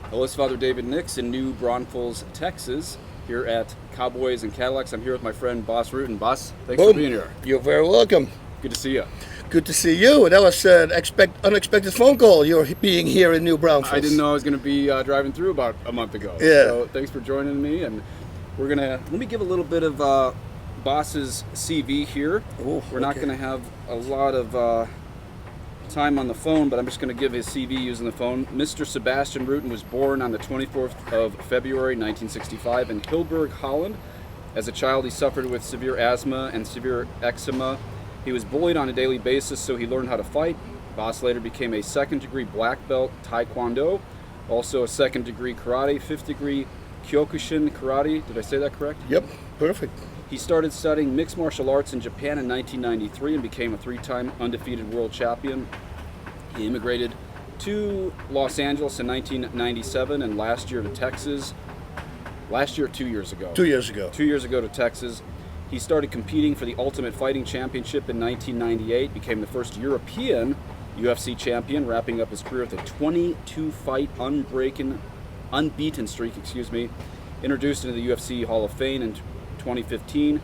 Hello, it's Father David Nix in New Braunfels, Texas, here at Cowboys and Cadillacs. I'm here with my friend Bas Rutten. Bas, thanks Boom. for being here. You're very welcome. Good to see you. Good to see you. That was an unexpected phone call. You're being here in New Braunfels. I didn't know I was going to be driving through about a month ago. Yeah. So thanks for joining me. And let me give a little bit of Bas's CV here. Ooh, We're not going to have a lot of time on the phone, but I'm just going to give his CV using the phone. Mr. Sebastiaan Rutten was born on the 24th of February 1965 in Hilburg, Holland. As a child, he suffered with severe asthma and severe eczema. He was bullied on a daily basis, so he learned how to fight. Bas later became a second-degree black belt Taekwondo, also a second-degree karate, fifth-degree Kyokushin karate. Did I say that correct? Yep, perfect. He started studying mixed martial arts in Japan in 1993 and became a three-time undefeated world champion. He immigrated to Los Angeles in 1997 and last year to Texas. Last year, 2 years ago. 2 years ago. 2 years ago to Texas. He started competing for the Ultimate Fighting Championship in 1998, became the first European UFC champion, wrapping up his career with a 22-fight unbeaten streak, introduced into the UFC Hall of Fame in 2015.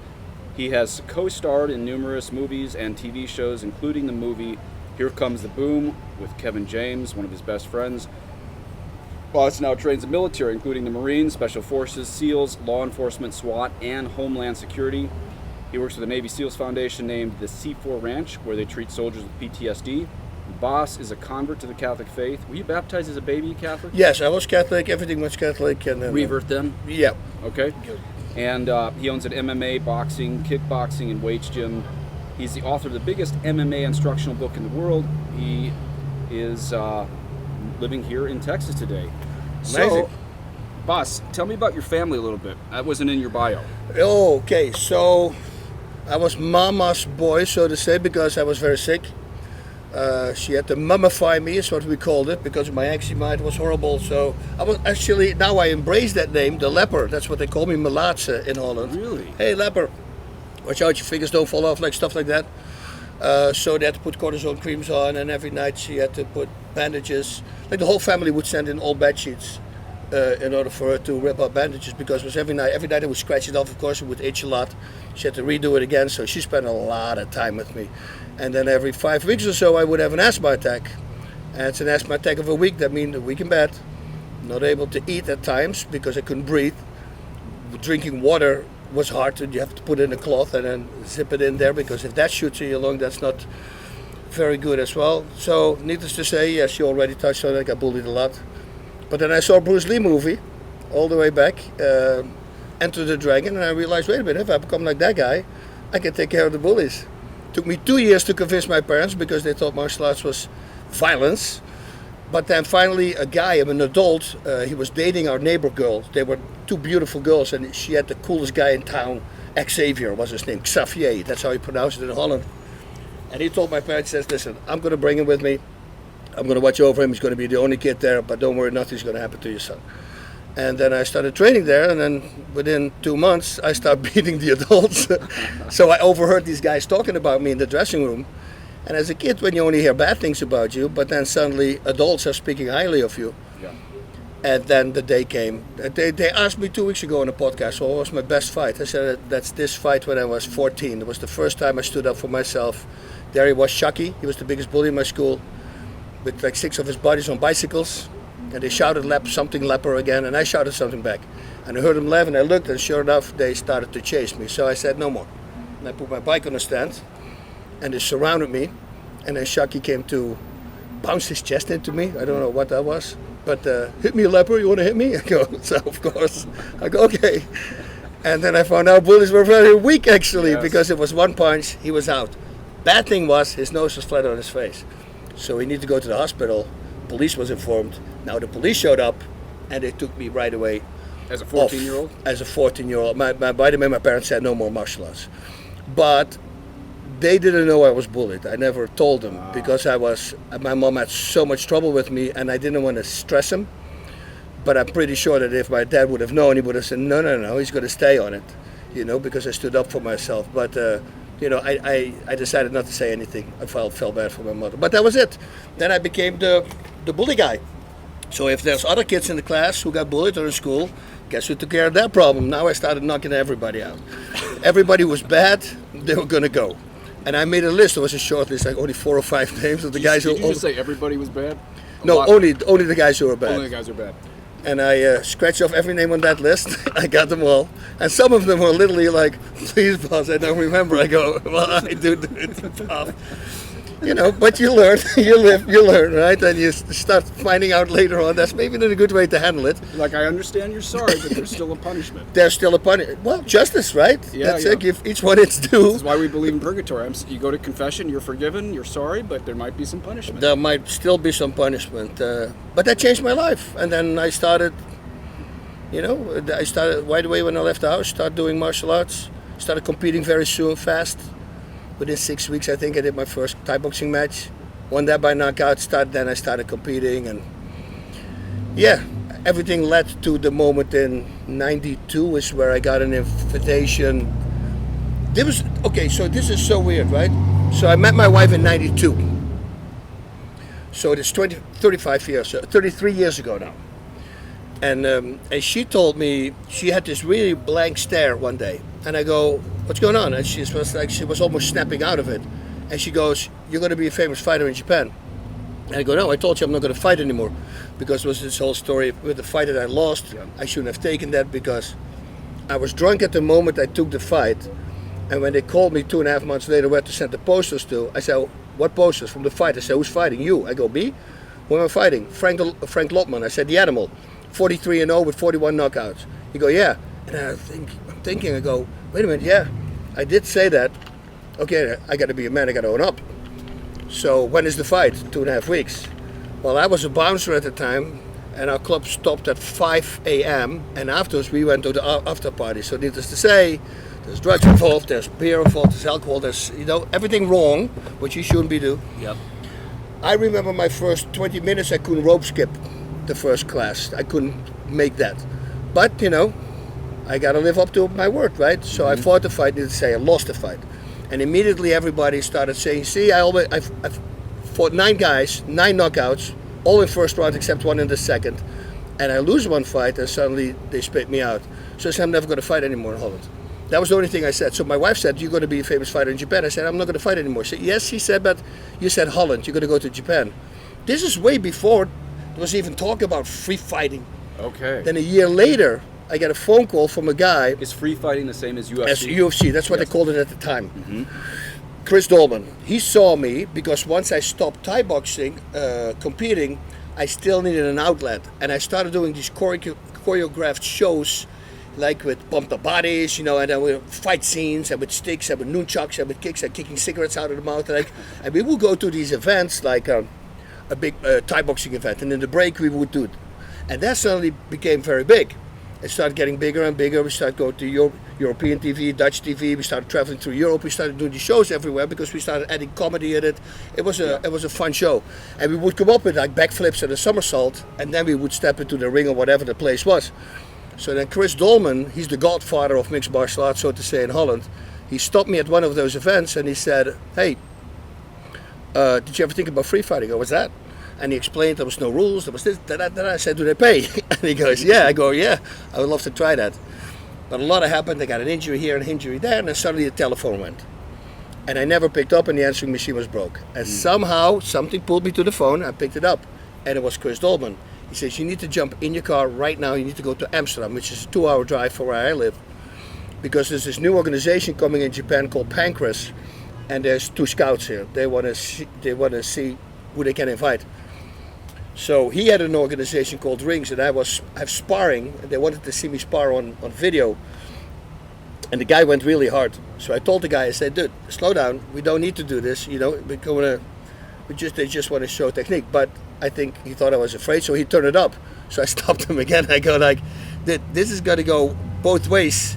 He has co-starred in numerous movies and TV shows, including the movie Here Comes the Boom with Kevin James, one of his best friends. Bas now trains the military, including the Marines, Special Forces, SEALs, law enforcement, SWAT, and Homeland Security. He works with the Navy SEALs Foundation named the C4 Ranch, where they treat soldiers with PTSD. Bas is a convert to the Catholic faith. Were you baptized as a baby Catholic? Yes, I was Catholic. Everything was Catholic. And then, Revert then? Yeah. Okay. And he owns an MMA, boxing, kickboxing, and weights gym. He's the author of the biggest MMA instructional book in the world. He is living here in Texas today. Amazing. So, Bas, tell me about your family a little bit. That wasn't in your bio. Okay, so I was mama's boy, so to say, because I was very sick. She had to mummify me, is what we called it, because my eczema, it was horrible. So I was actually, now I embrace that name, the leper. That's what they call me, Malaatse in Holland. Really? Hey, leper. Watch out, your fingers don't fall off, like stuff like that. So they had to put cortisone creams on, and every night she had to put bandages. Like the whole family would send in old bed sheets in order for her to rip up bandages, because it was every night they would scratch it off, of course, it would itch a lot. She had to redo it again, so she spent a lot of time with me. And then every 5 weeks or so I would have an asthma attack. And it's an asthma attack of a week, that means a week in bed. Not able to eat at times because I couldn't breathe. Drinking water was hard, you have to put it in a cloth and then zip it in there, because if that shoots in your lung, that's not very good as well. So needless to say, yes, you already touched on it, I got bullied a lot. But then I saw a Bruce Lee movie all the way back, Enter the Dragon, and I realized, wait a minute, if I become like that guy, I can take care of the bullies. Took me 2 years to convince my parents, because they thought martial arts was violence. But then finally a guy, an adult, he was dating our neighbor girl. They were two beautiful girls, and she had the coolest guy in town. Xavier was his name, Xavier, that's how he pronounced it in Holland. And he told my parents, says, listen, I'm going to bring him with me. I'm going to watch over him. He's going to be the only kid there, but don't worry, nothing's going to happen to your son. And then I started training there, and then within 2 months, I started beating the adults. So I overheard these guys talking about me in the dressing room. And as a kid, when you only hear bad things about you, but then suddenly adults are speaking highly of you. Yeah. And then the day came. They asked me 2 weeks ago on a podcast, what was my best fight? I said, that's this fight when I was 14. It was the first time I stood up for myself. There he was, Chucky. He was the biggest bully in my school, with like 6 of his buddies on bicycles. And they shouted something leper again, and I shouted something back. And I heard them laugh, and I looked, and sure enough, they started to chase me. So I said, no more. And I put my bike on a stand, and they surrounded me. And then Chucky came to bounce his chest into me. I don't know what that was. But hit me, leper, you want to hit me? I go, so of course. I go, okay. And then I found out bullies were very weak, actually, Yes. because it was one punch, he was out. Bad thing was, his nose was flat on his face. So he needed to go to the hospital. Police was informed. Now the police showed up, and they took me right away. As a 14-year-old? As a 14-year-old. By the way, my parents said no more martial arts. But they didn't know I was bullied. I never told them, because my mom had so much trouble with me, and I didn't want to stress him. But I'm pretty sure that if my dad would have known, he would have said, no, he's going to stay on it, because I stood up for myself. But I decided not to say anything. I felt bad for my mother. But that was it. Then I became the bully guy. So if there's other kids in the class who got bullied or in school, guess who took care of that problem? Now I started knocking everybody out. Everybody was bad, they were going to go. And I made a list. There was a short list, like only 4 or 5 names of the guys who... Did you just say everybody was bad? No, only the guys who were bad. Only the guys who were bad. And I scratched off every name on that list. I got them all. And some of them were literally like, please, boss, I don't remember. I go, well, I do it, Bob. You know, but you learn, you live, you learn, right? And you start finding out later on that's maybe not a good way to handle it. Like, I understand you're sorry, but there's still a punishment. There's still a punishment. Well, justice, right? Yeah, That's yeah. it. Give each one its due. This is why we believe in purgatory. You go to confession, you're forgiven, you're sorry, but there might be some punishment. There might still be some punishment. But that changed my life. And then I started, right away when I left the house, started doing martial arts, started competing very soon, fast. Within 6 weeks, I think I did my first Thai boxing match. Won that by knockout. Then I started competing, and yeah, everything led to the moment in '92 is where I got an invitation. So this is so weird, right? So I met my wife in '92. So it's 33 years ago now. And she told me she had this really blank stare one day, and I go, "What's going on?" And she was almost snapping out of it, and she goes, "You're going to be a famous fighter in Japan." And I go, "No, I told you I'm not going to fight anymore," because it was this whole story with the fight that I lost. Yeah. I shouldn't have taken that because I was drunk at the moment I took the fight, and when they called me 2.5 months later where to send the posters to, I said, "What posters from the fight?" I said, "Who's fighting?" "You." I go, "Me? Who am I fighting?" Frank Lotman. I said, "The Animal. 43-0 with 41 knockouts." He go, "Yeah." And I'm thinking, I go, "Wait a minute, yeah, I did say that. Okay, I got to be a man, I got to own up. So when is the fight?" 2.5 weeks. Well, I was a bouncer at the time, and our club stopped at 5 a.m. and afterwards we went to the after party. So needless to say, there's drugs involved, there's beer involved, there's alcohol, there's everything wrong, which you shouldn't be doing. Yep. I remember my first 20 minutes I couldn't rope skip the first class. I couldn't make that. But, I got to live up to my word, right? So I fought the fight, needless to say, I lost the fight. And immediately everybody started saying, "See, I've fought 9 guys, 9 knockouts, all in first round except one in the second. And I lose one fight and suddenly they spit me out. So I said, I'm never going to fight anymore in Holland." That was the only thing I said. So my wife said, "You're going to be a famous fighter in Japan." I said, "I'm not going to fight anymore." She said, "Yes," she said, "but you said Holland, you're going to go to Japan." This is way before there was even talk about free fighting. Okay. Then a year later, I got a phone call from a guy. Is free fighting the same as UFC? As UFC, that's what Yes. they called it at the time. Mm-hmm. Chris Dolman, he saw me because once I stopped Thai boxing, competing, I still needed an outlet. And I started doing these choreographed shows, like with pump the bodies, and then with fight scenes, and with sticks, and with nunchucks, and with kicks, and kicking cigarettes out of the mouth. And we would go to these events, like a big Thai boxing event, and in the break we would do it. And that suddenly became very big. It started getting bigger and bigger. We started going to European TV, Dutch TV. We started traveling through Europe. We started doing these shows everywhere because we started adding comedy in it. It was a fun show. And we would come up with like backflips and a somersault, and then we would step into the ring or whatever the place was. So then Chris Dolman, he's the godfather of mixed martial arts, so to say, in Holland. He stopped me at one of those events and he said, "Hey, did you ever think about free fighting?" I go, "What's that?" And he explained there was no rules, there was this, that. I said, "Do they pay?" And he goes, "Yeah." I go, "Yeah, I would love to try that." But a lot happened. I got an injury here, an injury there, and then suddenly the telephone went. And I never picked up, and the answering machine was broke. And somehow something pulled me to the phone. I picked it up, and it was Chris Dolman. He says, "You need to jump in your car right now. You need to go to Amsterdam," which is a 2-hour drive from where I live, because there's this new organization coming in Japan called Pancras, and there's 2 scouts here. They want to see who they can invite. So he had an organization called Rings, and I have sparring, and they wanted to see me spar on video. And the guy went really hard. So I told the guy, I said, "Dude, slow down. We don't need to do this. They just want to show technique." But I think he thought I was afraid, so he turned it up. So I stopped him again. I go like, "This is going to go both ways."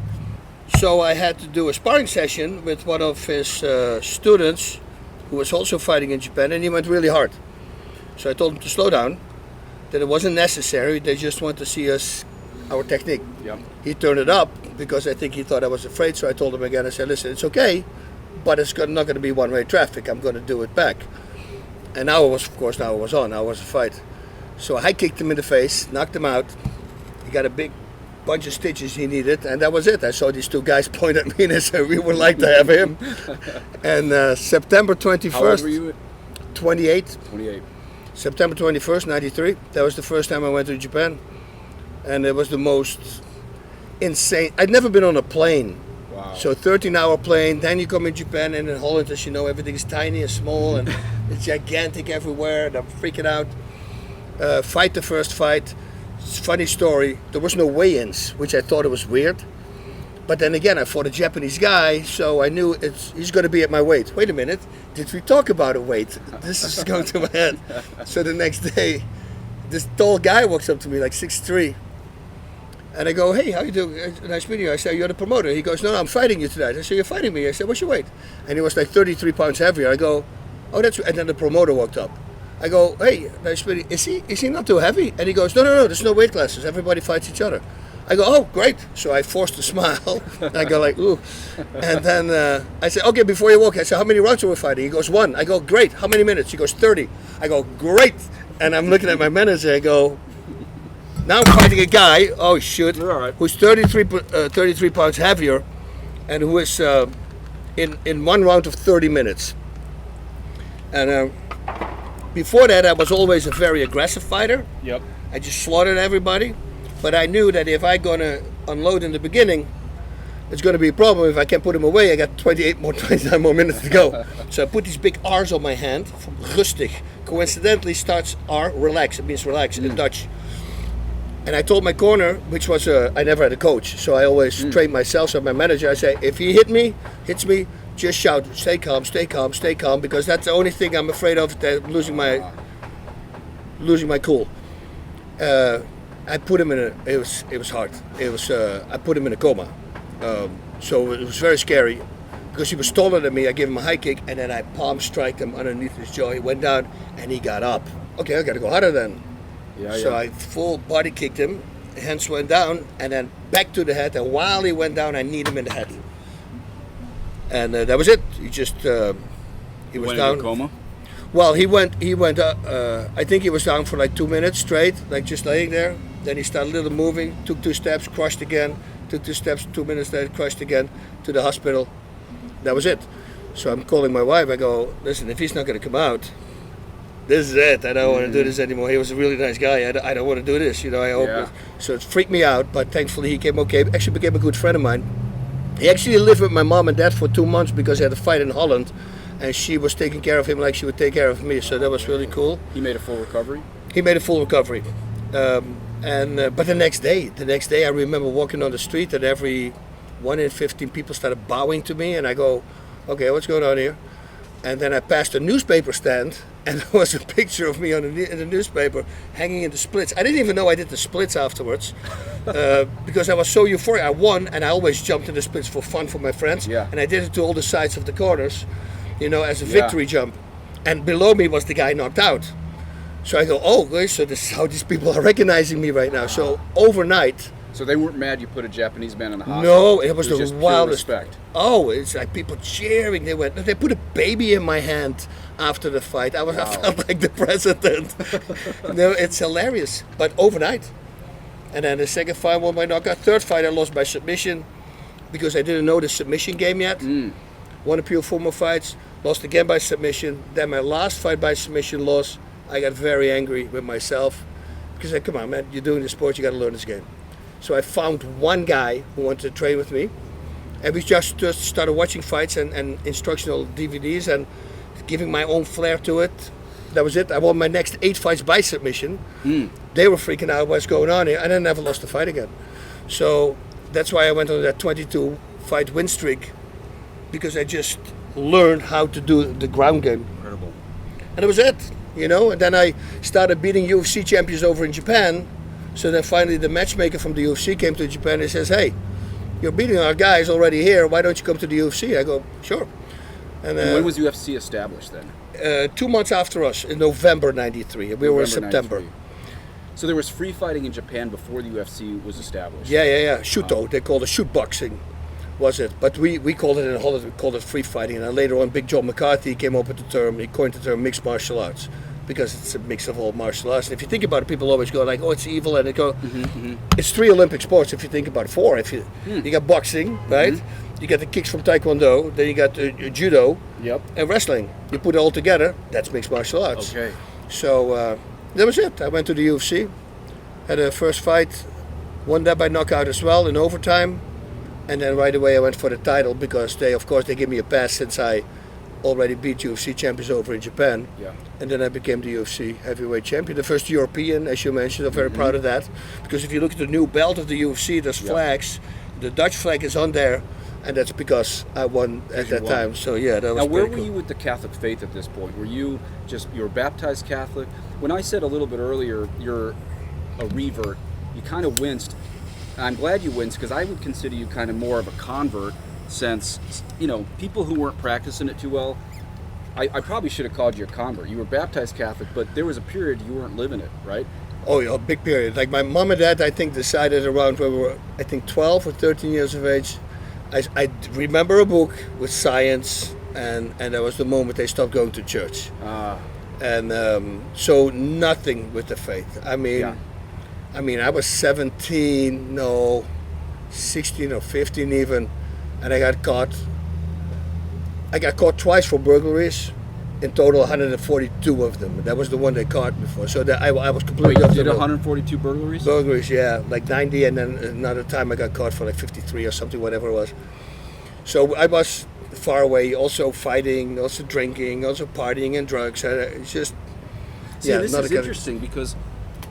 So I had to do a sparring session with one of his students, who was also fighting in Japan, and he went really hard. So I told him to slow down, that it wasn't necessary. They just want to see our technique. Yep. He turned it up because I think he thought I was afraid. So I told him again, I said, "Listen, it's okay, but it's not going to be one-way traffic. I'm going to do it back." And now it was on. Now it was a fight. So I kicked him in the face, knocked him out. He got a big bunch of stitches he needed, and that was it. I saw these two guys point at me and I said, we would like to have him. And September 21st, How old were you? 28. 28. September 21st, 93. That was the first time I went to Japan. And it was the most insane. I'd never been on a plane. Wow. So 13-hour plane, then you come in Japan, and in Holland, as you know, everything's tiny and small and it's gigantic everywhere, and I'm freaking out. Fight the first fight. Funny story, there was no weigh-ins, which I thought it was weird. But then again, I fought a Japanese guy, so I knew he's going to be at my weight. Wait a minute, did we talk about a weight? This is going to my head. So the next day, this tall guy walks up to me, like 6'3". And I go, hey, how you doing? Nice meeting you. I say, you're the promoter. He goes, no, I'm fighting you tonight. I say, you're fighting me? I said, what's your weight? And he was like 33 pounds heavier. I go, oh, that's... And then the promoter walked up. I go, hey, nice meeting. Is he not too heavy? And he goes, no, there's no weight classes. Everybody fights each other. I go, oh, great. So I forced a smile. I go like, ooh. And then I said, okay, before you walk, I said, how many rounds are we fighting? He goes, 1. I go, great. How many minutes? He goes, 30. I go, great. And I'm looking at my manager. I go, now I'm fighting a guy, oh shoot, Right. who's 33 pounds heavier, and who is in one round of 30 minutes. And before that, I was always a very aggressive fighter. Yep. I just slaughtered everybody. But I knew that if I'm going to unload in the beginning, it's going to be a problem. If I can't put him away, I got 29 more minutes to go. So I put these big R's on my hand, from rustig. Coincidentally starts R, relax. It means relax in Dutch. And I told my corner, which was, I never had a coach, so I always trained myself. So my manager, I say, if he hits me, just shout, stay calm, stay calm, stay calm, because that's the only thing I'm afraid of, that losing my cool. I put him in it was hard. I put him in a coma. So it was very scary, because he was taller than me. I gave him a high kick, and then I palm striked him underneath his jaw. He went down, and he got up. Okay, I got to go harder then. So I full body kicked him, hands went down, and then back to the head. And while he went down, I kneed him in the head. And that was it. He just he was Went down. into coma. Well, he went. I think he was down for like 2 minutes straight, like just laying there. Then he started a little moving, took 2 steps, crushed again, took 2 steps, 2 minutes later, crushed again, to the hospital. That was it. So I'm calling my wife. I go, listen, if he's not going to come out, this is it. I don't want to do this anymore. He was a really nice guy. I don't want to do this. I hope. So it freaked me out, but thankfully he came okay. Actually became a good friend of mine. He actually lived with my mom and dad for 2 months, because he had a fight in Holland, and she was taking care of him like she would take care of me. So that was really cool. He made a full recovery? He made a full recovery. But the next day I remember walking on the street, and every 1 in 15 people started bowing to me, and I go, okay, what's going on here? And then I passed a newspaper stand, and there was a picture of me in the newspaper hanging in the splits. I didn't even know I did the splits afterwards, because I was so euphoric. I won, and I always jumped in the splits for fun for my friends. Yeah. And I did it to all the sides of the corners, as a victory jump. And below me was the guy knocked out. So I go, oh, okay, so this is how these people are recognizing me right now. So overnight. So they weren't mad you put a Japanese man in the hospital? No, it was the just pure wildest. respect. Oh, it's like people cheering. They put a baby in my hand after the fight. I felt like the president. It's hilarious. But overnight. And then the second fight won by knockout. Third fight I lost by submission, because I didn't know the submission game yet. Won a few 4 more fights, lost again by submission. Then my last fight by submission loss. I got very angry with myself, because I said, come on, man, you're doing this sport, you got to learn this game. So I found one guy who wanted to train with me, and we just started watching fights and instructional DVDs and giving my own flair to it. That was it. I won my next 8 fights by submission. They were freaking out what's going on here, and I never lost a fight again. So that's why I went on that 22 fight win streak, because I just learned how to do the ground game. Incredible. And it was it. And then I started beating UFC champions over in Japan. So then finally the matchmaker from the UFC came to Japan and says, hey, you're beating our guys already here, why don't you come to the UFC? I go, sure. And when was UFC established then? 2 months after us, in November 93. We were in September. 93. So there was free fighting in Japan before the UFC was established? Yeah. Shuto, they called it shoot boxing, was it. But we called it in Holland, we called it free fighting. And then later on, Big John McCarthy came up with the term, he coined the term mixed martial arts. because it's a mix of all martial arts. And if you think about it, people always go like, "Oh, it's evil," and they go, "It's 3 Olympic sports." If you think about it, 4. If you got boxing, right? You got the kicks from Taekwondo, then you got judo, and wrestling. You put it all together, that's mixed martial arts. Okay. So that was it. I went to the UFC, had a first fight, won that by knockout as well in overtime, and then right away I went for the title because they gave me a pass since I already beat UFC champions over in Japan. Yeah. And then I became the UFC heavyweight champion, the first European, as you mentioned. I'm very proud of that, because if you look at the new belt of the UFC, there's flags. The Dutch flag is on there, and that's because I won at that time. So yeah, that was. Now, where pretty were cool. you with the Catholic faith at this point? Were you were baptized Catholic? When I said a little bit earlier, you're a revert, you kind of winced. And I'm glad you winced, because I would consider you kind of more of a convert, since, people who weren't practicing it too well, I probably should have called you a convert. You were baptized Catholic, but there was a period you weren't living it, right? Oh yeah, a big period. Like my mom and dad, I think, decided around when we were, I think, 12 or 13 years of age. I remember a book with science, and that was the moment they stopped going to church. And so nothing with the faith. I mean, I was 16 or 15 even, and I got caught. I got caught twice for burglaries. In total, 142 of them. That was the one they caught before. So that I was completely off You the did road. 142 burglaries? Burglaries, yeah, like 90, and then another time I got caught for like 53 or something, whatever it was. So I was far away, also fighting, also drinking, also partying and drugs. It's just, This is interesting, because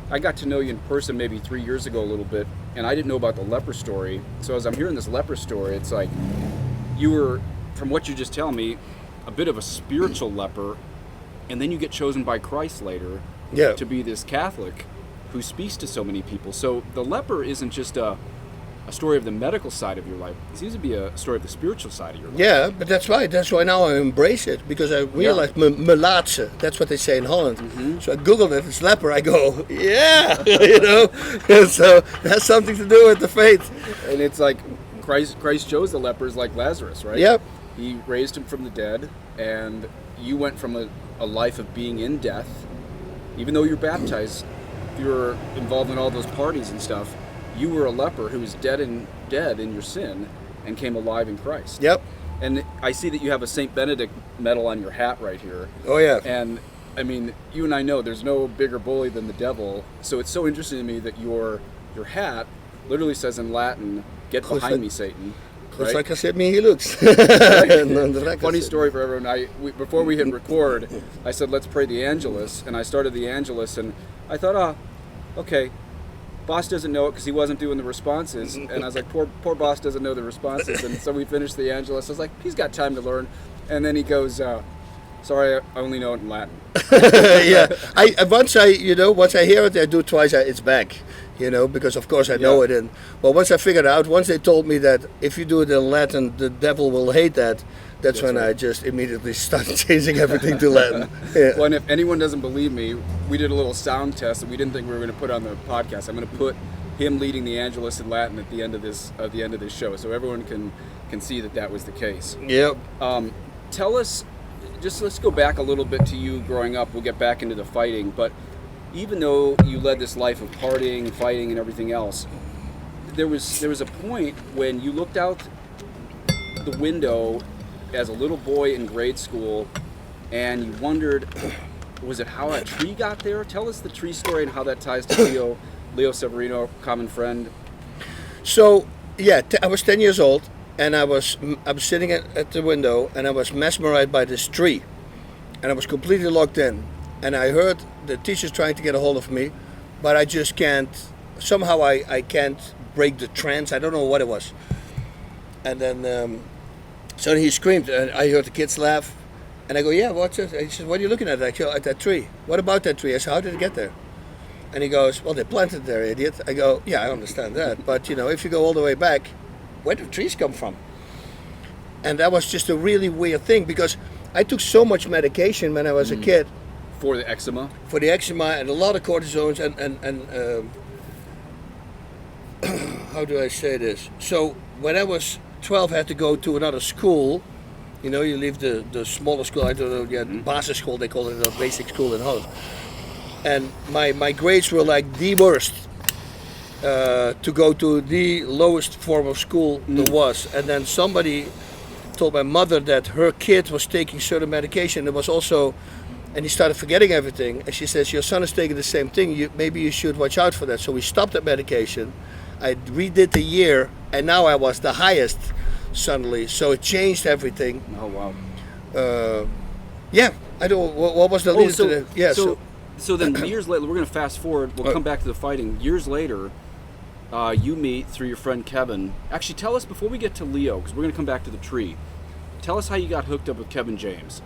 I got to know you in person maybe 3 years ago a little bit, and I didn't know about the leper story. So as I'm hearing this leper story, it's like you were, from what you're just telling me, a bit of a spiritual leper, and then you get chosen by Christ later to be this Catholic who speaks to so many people. So the leper isn't just a story of the medical side of your life. It seems to be a story of the spiritual side of your life. Yeah, but that's right. That's why now I embrace it, because I realized melaatse, that's what they say in Holland. So I Googled it, it's leper. I go, yeah, And so that's something to do with the faith. And it's like Christ chose the lepers like Lazarus, right? Yep. He raised him from the dead, and you went from a life of being in death. Even though you're baptized, you were involved in all those parties and stuff. You were a leper who was dead in your sin and came alive in Christ. Yep. And I see that you have a St. Benedict medal on your hat right here. Oh yeah. And I mean, you and I know there's no bigger bully than the devil. So it's so interesting to me that your hat literally says in Latin, "Get behind me, Satan." It's Right? like I said, me he looks. Funny story for everyone. Before we hit record, I said, let's pray the Angelus, and I started the Angelus, and I thought, okay, Bas doesn't know it because he wasn't doing the responses, and I was like, poor Bas doesn't know the responses, and so we finished the Angelus. I was like, he's got time to learn, and then he goes, sorry, I only know it in Latin. Yeah, once I hear it, I do it twice. It's back. Because of course I know it. And once I figured out, once they told me that if you do it in Latin, the devil will hate that. That's when I just immediately started changing everything to Latin. Yeah. Well, and if anyone doesn't believe me, we did a little sound test that we didn't think we were going to put on the podcast. I'm going to put him leading the Angelus in Latin at the end of this show, so everyone can see that was the case. Yep. Tell us, let's go back a little bit to you growing up. We'll get back into the fighting, but even though you led this life of partying, fighting, and everything else, there was a point when you looked out the window as a little boy in grade school, and you wondered, was it how a tree got there? Tell us the tree story and how that ties to Leo Severino, common friend. So, yeah, I was 10 years old, and I was sitting at the window, and I was mesmerized by this tree, and I was completely locked in. And I heard the teachers trying to get a hold of me, but I just can't. Somehow I can't break the trance. I don't know what it was. And then suddenly he screamed, and I heard the kids laugh. And I go, yeah, what's it? He says, what are you looking at? I go, at that tree. What about that tree? I said, how did it get there? And he goes, well, they planted it there, idiot. I go, yeah, I understand that. But, if you go all the way back, where do trees come from? And that was just a really weird thing, because I took so much medication when I was a kid. For the eczema? For the eczema, and a lot of cortisones, and how do I say this? So when I was 12, I had to go to another school, You know, you leave the smaller school, I don't know, Basis school, they call it a basic school in Holland. And my grades were like the worst to go to the lowest form of school there was. And then somebody told my mother that her kid was taking certain medication. It was also, and he started forgetting everything. And she says, your son is taking the same thing. Maybe you should watch out for that. So we stopped that medication. I redid the year, and now I was the highest suddenly. So it changed everything. Oh, wow. Yeah, I don't. What was the lead to the? Yeah. So then years later, we're going to fast forward. We'll come back to the fighting. Years later, you meet through your friend Kevin. Actually, tell us before we get to Leo, because we're going to come back to the tree. Tell us how you got hooked up with Kevin James.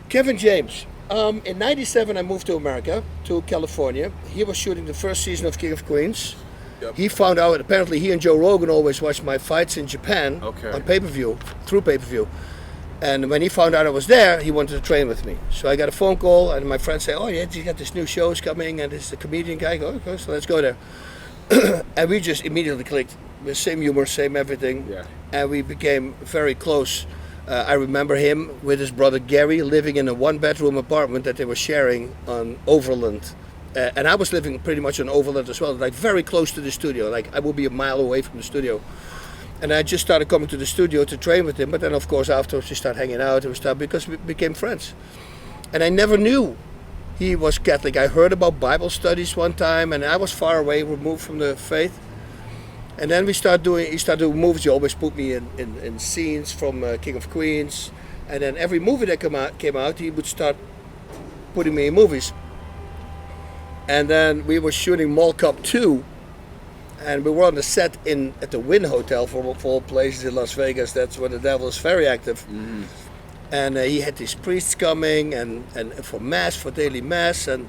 Kevin James. In '97, I moved to America, to California. He was shooting the first season of King of Queens. Yep. He found out, apparently he and Joe Rogan always watched my fights in Japan on pay-per-view, through pay-per-view. And when he found out I was there, he wanted to train with me. So I got a phone call, and my friend said, oh yeah, you got this new show's coming, and this is the comedian guy. I go, okay, so let's go there. And we just immediately clicked. The same humor, same everything. Yeah. And we became very close. I remember him with his brother Gary living in a one-bedroom apartment that they were sharing on Overland. And I was living pretty much on Overland as well, like very close to the studio. Like I would be a mile away from the studio. And I just started coming to the studio to train with him. But then, of course, afterwards we started hanging out and stuff because we became friends. And I never knew he was Catholic. I heard about Bible studies one time, and I was far away, removed from the faith. And then he started doing movies. He always put me in scenes from King of Queens. And then every movie that came out, he would start putting me in movies. And then we were shooting Mall Cop 2. And we were on the set at the Wynn Hotel, for all places in Las Vegas. That's where the devil is very active. Mm-hmm. And he had these priests coming and for mass, for daily mass. And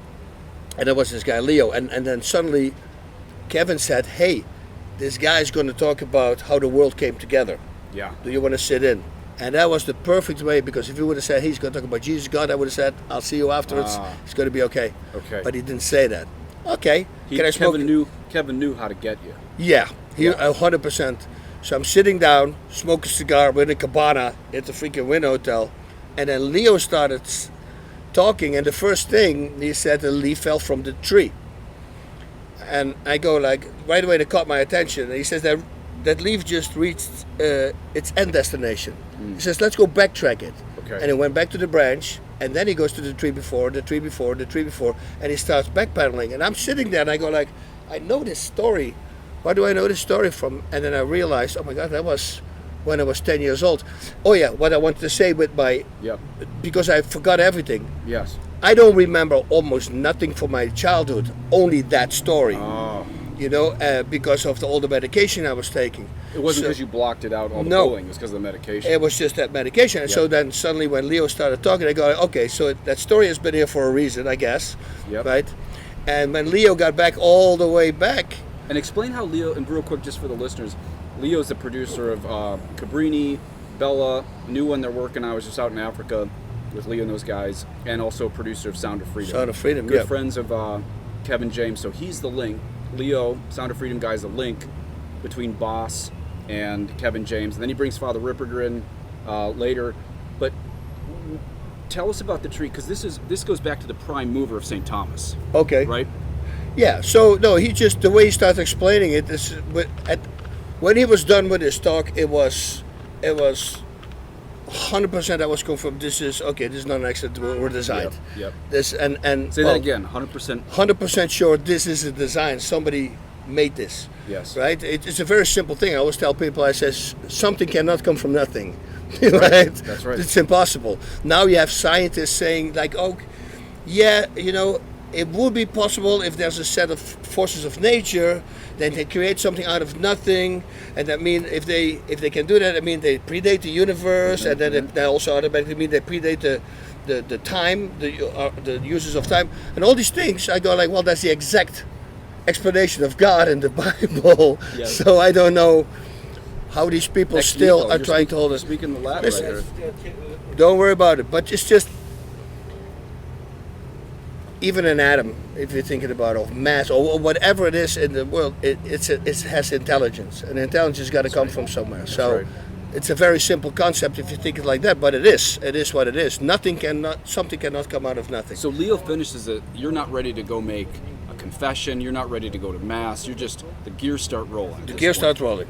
there was this guy, Leo. And then suddenly Kevin said, hey, this guy is going to talk about how the world came together. Yeah. Do you want to sit in? And that was the perfect way, because if he would have said, he's going to talk about Jesus, God, I would have said, I'll see you afterwards. It's going to be okay. Okay. But he didn't say that. Okay. Kevin knew how to get you. Yeah, 100%. So I'm sitting down, smoking a cigar with a cabana at the freaking Wynn Hotel, and then Leo started talking, and the first thing he said, a leaf fell from the tree. And I go like, right away that caught my attention. And he says that leaf just reached its end destination. He says, let's go backtrack it. Okay. And he went back to the branch, and then he goes to the tree before, the tree before, the tree before, and he starts backpedaling. And I'm sitting there and I go like, I know this story. Where do I know this story from? And then I realized, oh my God, that was when I was 10 years old. Oh yeah, what I wanted to say with because I forgot everything. Yes. I don't remember almost nothing from my childhood, only that story. Oh. You know, because of all the medication I was taking. It wasn't because you blocked it out, all the bullying, it was because of the medication. It was just that medication. And so then suddenly when Leo started talking, I go, okay, so that story has been here for a reason, I guess. Yep. Right? And when Leo got back all the way back. And explain how Leo, and real quick just for the listeners, Leo's the producer of Cabrini, Bella, new one they're working on. I was just out in Africa with Leo and those guys, and also producer of Sound of Freedom. Sound of Freedom, Good friends of Kevin James, so he's the link. Leo, Sound of Freedom guy, is the link between Bas and Kevin James. And then he brings Father Ripperger in later. But tell us about the tree, because this goes back to the prime mover of St. Thomas. Okay. Right? Yeah, so no, he just, the way he started explaining it, when he was done with his talk, it was 100% I was confirmed, this is not an accident, we're designed. Yep. This and say that again, 100%. 100% sure this is a design, somebody made this. Yes. Right? It's a very simple thing. I always tell people, I says, something cannot come from nothing. Right? That's right. It's impossible. Now you have scientists saying like, oh, yeah, you know, it would be possible if there's a set of forces of nature, then they create something out of nothing, and that means if they can do that, I mean they predate the universe, and then they also automatically mean they predate the time, the uses of time, and all these things. I go like, well, that's the exact explanation of God in the Bible. Yes. So I don't know how these people still are trying to hold us. Speaking the Latin right there. Don't worry about it, but it's just. Even an atom, if you're thinking about it, mass or whatever it is in the world, it has intelligence, and intelligence has got to come from somewhere. So, It's a very simple concept if you think it like that, but it is. It is what it is. Something cannot come out of nothing. So Leo finishes it. You're not ready to go make a confession. You're not ready to go to mass. You're just, the gears start rolling. The gears start rolling.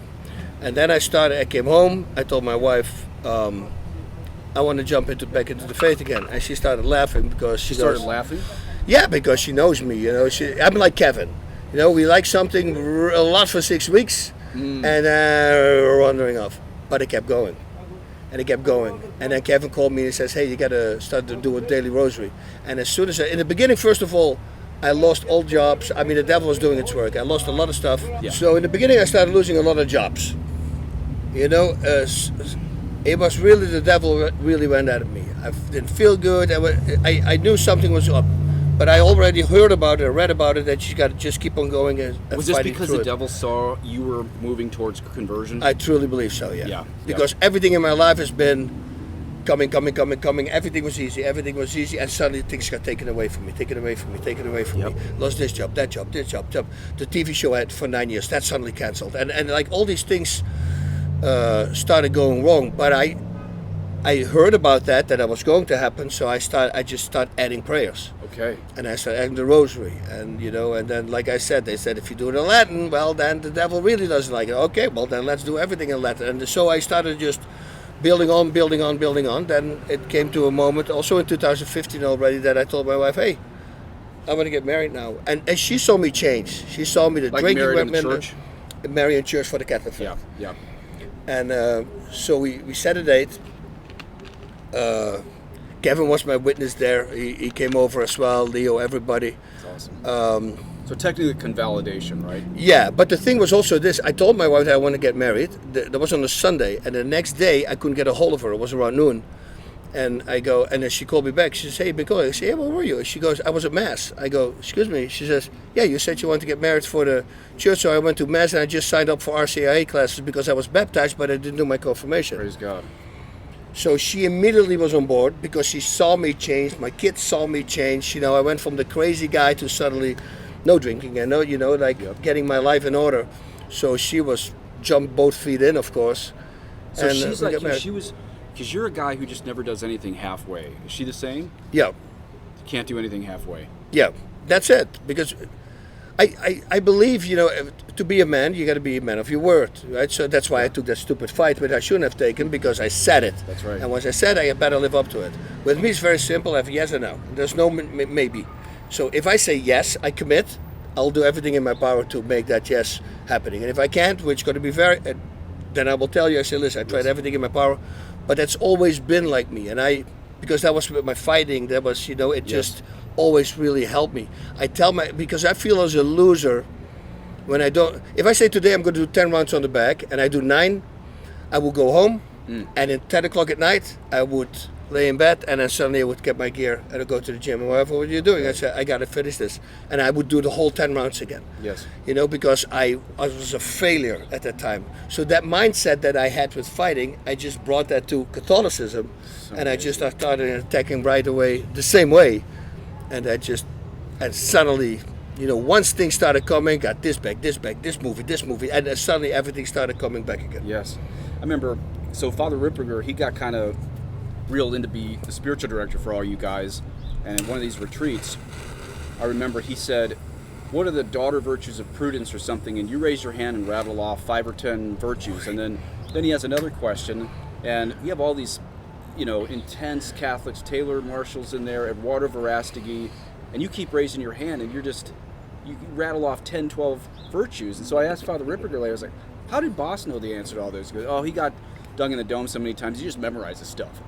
And then I came home. I told my wife, I want to jump back into the faith again. And she started laughing because she started laughing? Yeah, because she knows me. I'm like Kevin. We like something a lot for 6 weeks, and we're wandering off. But it kept going, and it kept going. And then Kevin called me and says, "Hey, you got to start to do a daily rosary." And as soon as in the beginning, first of all, I lost all jobs. I mean, the devil was doing its work. I lost a lot of stuff. Yeah. So in the beginning, I started losing a lot of jobs. It was really, the devil really went at me. I didn't feel good. I knew something was up. But I already heard about it, read about it, that you got to just keep on going and Was this fighting because through the it. devil saw you were moving towards conversion? I truly believe so, yeah. Yeah. Because everything in my life has been coming. Everything was easy, and suddenly things got taken away from me. Lost this job, that job. The TV show I had for 9 years, that suddenly canceled. And like all these things started going wrong. But I heard about that it was going to happen, so I just started adding prayers. Okay. And I started adding the rosary, and and then like I said, they said if you do it in Latin, well then the devil really doesn't like it. Okay, well then let's do everything in Latin. And so I started just building on. Then it came to a moment, also in 2015 already, that I told my wife, hey, I want to get married now. And she saw me change. She saw me the Like drinking married in went the church? Married in church for the Catholic faith. Yeah. And so we set a date. Kevin was my witness there. He came over as well, Leo, everybody. That's awesome. So technically convalidation, right? Yeah, but the thing was also this. I told my wife that I want to get married. That was on a Sunday. And the next day, I couldn't get a hold of her. It was around noon. And I go, and then she called me back. She says, hey, Bico. I say, yeah, where were you? She goes, I was at Mass. I go, excuse me. She says, yeah, you said you wanted to get married for the church. So I went to Mass and I just signed up for RCIA classes because I was baptized, but I didn't do my confirmation. Praise God. So she immediately was on board because she saw me change. My kids saw me change. I went from the crazy guy to suddenly no drinking and getting my life in order. So she jumped both feet in, of course. So and, she's like you. She was, because you're a guy who just never does anything halfway. Is she the same? Yeah. You can't do anything halfway. Yeah, that's it. Because I believe, to be a man, you got to be a man of your word, right? So that's why I took that stupid fight, which I shouldn't have taken, because I said it. That's right. And once I said I better live up to it. With me, it's very simple. I have a yes or no. There's no maybe. So if I say yes, I commit, I'll do everything in my power to make that yes happening. And if I can't, which is going to be then I will tell you, I say, listen, I tried everything in my power. But that's always been like me. And because that was with my fighting, that was, it just always really helped me. Because I feel as a loser when I don't, if I say today I'm going to do 10 rounds on the back and I do 9, I will go home and at 10 o'clock at night I would lay in bed and then suddenly I would get my gear and I'd go to the gym and whatever, what are you doing? I said, I got to finish this. And I would do the whole 10 rounds again. Yes. Because I was a failure at that time. So that mindset that I had with fighting, I just brought that to Catholicism and I just started attacking right away the same way. And suddenly, once things started coming, got this back, this movie, and then suddenly everything started coming back again. Yes. I remember, so Father Ripperger, he got kind of reeled in to be the spiritual director for all you guys. And in one of these retreats, I remember he said, what are the daughter virtues of prudence or something? And you raise your hand and rattle off 5 or 10 virtues. And then he has another question. And we have all these, intense Catholics, Taylor Marshalls in there, Eduardo Verastegui, and you keep raising your hand and you rattle off 10, 12 virtues. And so I asked Father Ripperger later, I was like, how did Bas know the answer to all those? He goes, oh, he got dung in the dome so many times, he just memorized the stuff.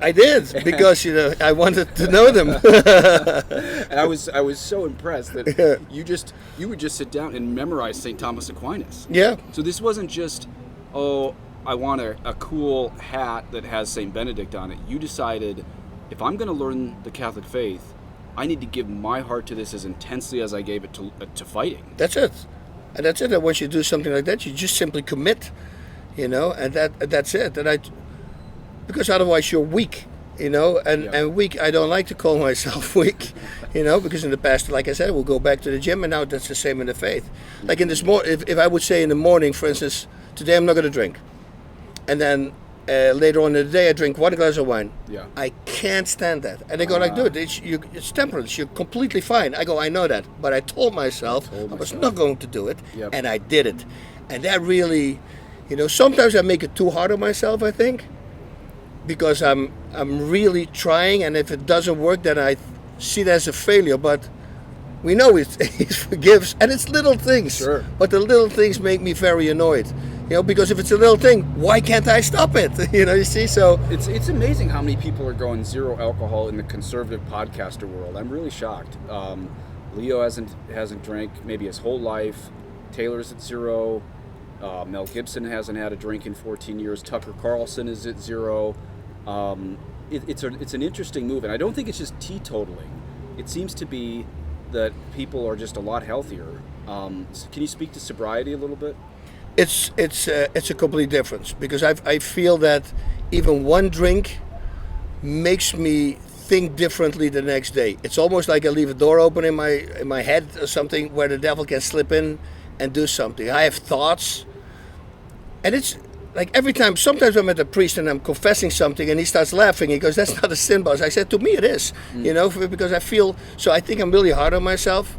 I did, because I wanted to know them. And I was so impressed that you would just sit down and memorize St. Thomas Aquinas. Yeah. So this wasn't just, I want a cool hat that has St. Benedict on it. You decided, if I'm going to learn the Catholic faith, I need to give my heart to this as intensely as I gave it to fighting. That's it. And that's it. And once you do something like that, you just simply commit, and that's it. And because otherwise you're weak, and weak, I don't like to call myself weak, because in the past, like I said, we'll go back to the gym, and now that's the same in the faith. Like in this if I would say in the morning, for instance, today I'm not going to drink. and then later on in the day I drink 1 glass of wine. Yeah. I can't stand that. And they go like, dude, it's temperance. You're completely fine. I go, I know that. But I told myself I was not going to do it. Yep. And I did it. And that really, sometimes I make it too hard on myself, I think. Because I'm really trying. And if it doesn't work, then I see it as a failure. But we know he forgives. And it's little things. Sure. But the little things make me very annoyed. Because if it's a little thing, why can't I stop it? You see, so it's amazing how many people are going zero alcohol in the conservative podcaster world. I'm really shocked. Leo hasn't drank maybe his whole life. Taylor's at 0. Mel Gibson hasn't had a drink in 14 years. Tucker Carlson is at 0. It's an interesting move, and I don't think it's just teetotaling. It seems to be that people are just a lot healthier. Can you speak to sobriety a little bit? It's a complete difference, because I feel that even one drink makes me think differently the next day. It's almost like I leave a door open in my head or something where the devil can slip in and do something. I have thoughts, and it's like every time. Sometimes I'm at a priest and I'm confessing something, and he starts laughing. He goes, "That's not a sin, Bas." I said, "To me, it is." Because I feel so. I think I'm really hard on myself.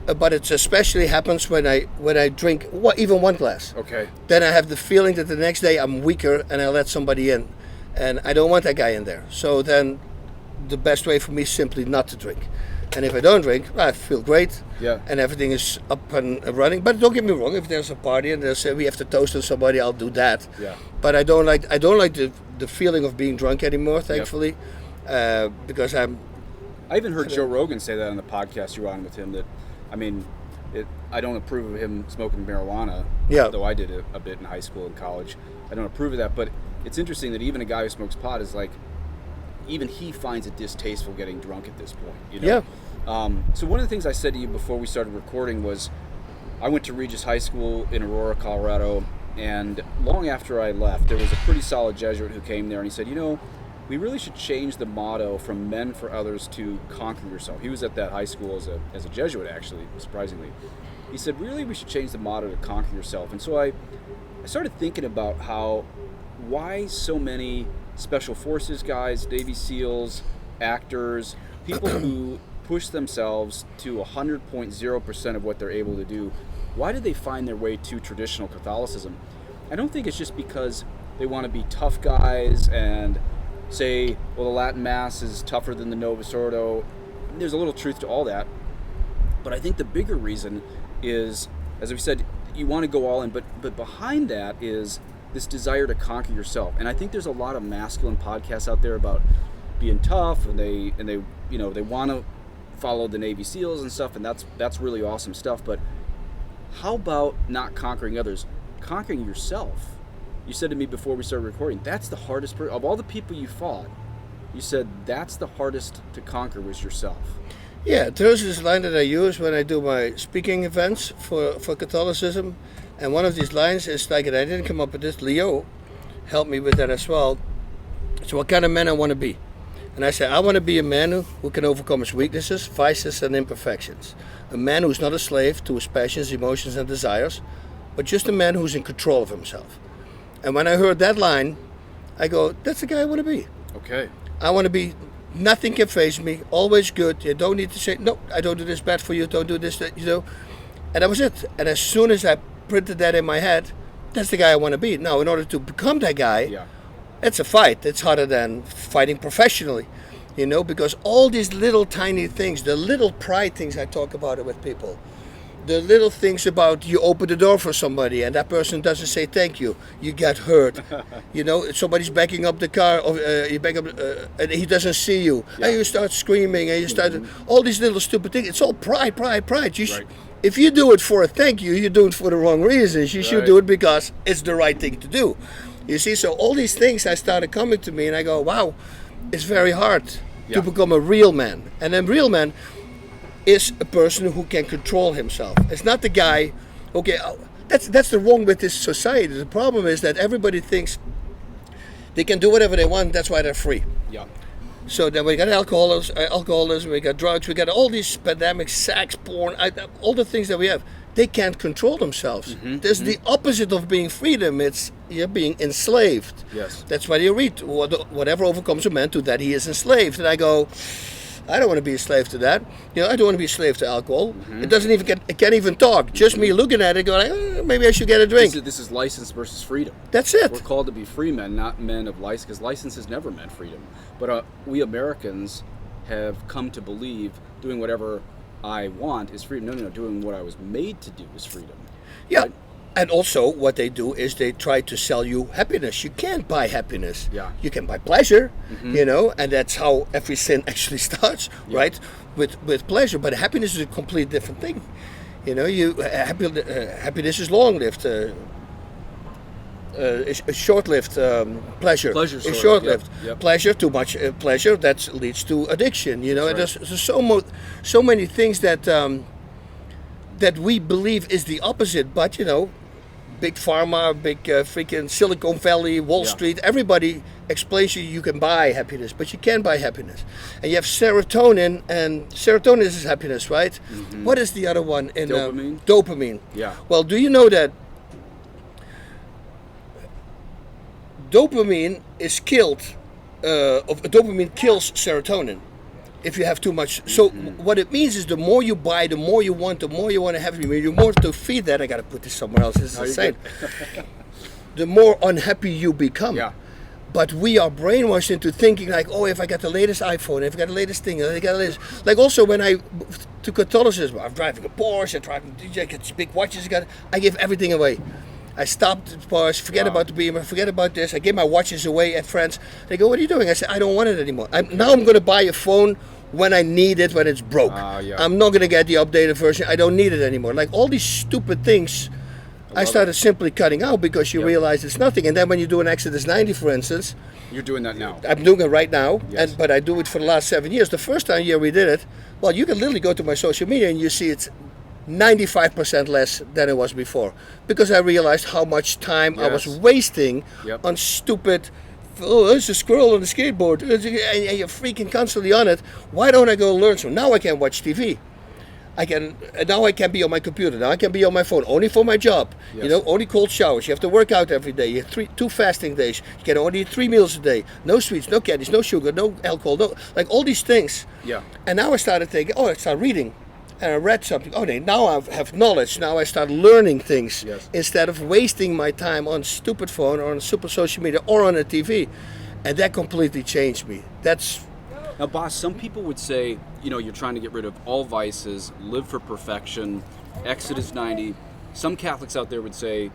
But it especially happens when I drink even 1 glass. Okay. Then I have the feeling that the next day I'm weaker and I let somebody in. And I don't want that guy in there. So then the best way for me is simply not to drink. And if I don't drink, I feel great. Yeah. And everything is up and running. But don't get me wrong, if there's a party and they say we have to toast on somebody, I'll do that. Yeah. But I don't like the feeling of being drunk anymore, thankfully. Yep. Because I even heard Joe Rogan say that on the podcast you were on with him, that I don't approve of him smoking marijuana, though I did it a bit in high school and college. I don't approve of that, but it's interesting that even a guy who smokes pot is like, even he finds it distasteful getting drunk at this point. Yeah. So one of the things I said to you before we started recording was, I went to Regis High School in Aurora, Colorado, and long after I left, there was a pretty solid Jesuit who came there, and he said, we really should change the motto from men for others to conquer yourself. He was at that high school as a Jesuit, actually, surprisingly. He said, really, we should change the motto to conquer yourself. And so I started thinking about why so many special forces guys, Navy SEALs, actors, people who push themselves to 100.0% of what they're able to do, why did they find their way to traditional Catholicism? I don't think it's just because they want to be tough guys and say, well, the Latin Mass is tougher than the Novus Ordo. There's a little truth to all that. But I think the bigger reason is, as we said, you want to go all in, but behind that is this desire to conquer yourself. And I think there's a lot of masculine podcasts out there about being tough, and they want to follow the Navy SEALs and stuff, and that's really awesome stuff. But how about not conquering others? Conquering yourself. You said to me before we started recording, that's the hardest of all the people you fought. You said that's the hardest to conquer was yourself. Yeah, there's this line that I use when I do my speaking events for Catholicism. And one of these lines is like, and I didn't come up with this, Leo helped me with that as well. So what kind of man I want to be? And I say, I want to be a man who can overcome his weaknesses, vices, and imperfections. A man who's not a slave to his passions, emotions, and desires, but just a man who's in control of himself. And when I heard that line, I go, that's the guy I want to be. Okay. I want to be, nothing can faze me, always good. You don't need to say, no, I don't do this bad for you, don't do this, And that was it. And as soon as I printed that in my head, that's the guy I want to be. Now, in order to become that guy, it's a fight. It's harder than fighting professionally, because all these little tiny things, the little pride things I talk about it with people, the little things about you open the door for somebody and that person doesn't say thank you, you get hurt. Somebody's backing up the car, or you back up, and he doesn't see you, and you start screaming, and you start all these little stupid things. It's all pride. If you do it for a thank you, you do it for the wrong reasons. You should do it because it's the right thing to do. You see, so all these things I started coming to me, and I go, wow, it's very hard to become a real man. And a real man is a person who can control himself. It's not the guy, that's the wrong with this society. The problem is that everybody thinks they can do whatever they want, that's why they're free. Yeah. So then we got alcoholism, we got drugs, we got all these pandemics, sex, porn, all the things that we have. they can't control themselves. There's the opposite of being freedom. It's you're being enslaved. Yes. That's why you read, whatever overcomes a man, to that he is enslaved. And I go, I don't want to be a slave to that. I don't want to be a slave to alcohol. It doesn't even it can't even talk. Just me looking at it, going, maybe I should get a drink. This is license versus freedom. That's it. We're called to be free men, not men of license, because license has never meant freedom. But we Americans have come to believe doing whatever I want is freedom. No, doing what I was made to do is freedom. Yeah. Right? And also what they do is they try to sell you happiness. You can't buy happiness. Yeah. You can buy pleasure, and that's how every sin actually starts, right? With pleasure. But happiness is a completely different thing. Happiness is long-lived. Is short-lived. Pleasure is short-lived. Yep. Pleasure, too much pleasure, that leads to addiction. And there's so many things that that we believe is the opposite. But big pharma, big freaking Silicon Valley, Wall Street, everybody explains you can buy happiness, but you can't buy happiness. And you have serotonin, and serotonin is happiness, right? What is the other one? Dopamine. Dopamine. Yeah. Well, do you know that dopamine is killed? Dopamine kills serotonin if you have too much. So what it means is the more you buy, the more you want to have. The more to feed that. I got to put this somewhere else. This is insane. The more unhappy you become. Yeah. But we are brainwashed into thinking like, if I got the latest iPhone, if I got the latest thing, if I got the latest. Like also when I to Catholicism, I'm driving a Porsche, I'm driving DJ, I get these big watches, I give everything away. I stopped at the Porsche, forget about the Beamer, forget about this. I gave my watches away at friends. They go, what are you doing? I said, I don't want it anymore. Now I'm going to buy a phone when I need it, when it's broke. I'm not going to get the updated version. I don't need it anymore. Like all these stupid things, I started simply cutting out because you realize it's nothing. And then when you do an Exodus 90, for instance. You're doing that now. I'm doing it right now, yes. But I do it for the last 7 years. The first time we did it, well, you can literally go to my social media and you see it's 95% less than it was before. Because I realized how much time I was wasting on stupid, there's a squirrel on the skateboard, and you're freaking constantly on it. Why don't I go learn some? Now I can watch TV. Now I can be on my computer. Now I can be on my phone, only for my job. Yes. Only cold showers. You have to work out every day. You have 2 fasting days. You can only eat 3 meals a day. No sweets, no candies, no sugar, no alcohol, like all these things. Yeah. And now I started thinking, I start reading. And I read something. Now I have knowledge. Now I start learning things instead of wasting my time on stupid phone or on super social media or on a TV. And that completely changed me. Now, Bas, some people would say, you're trying to get rid of all vices, live for perfection, Exodus 90. Some Catholics out there would say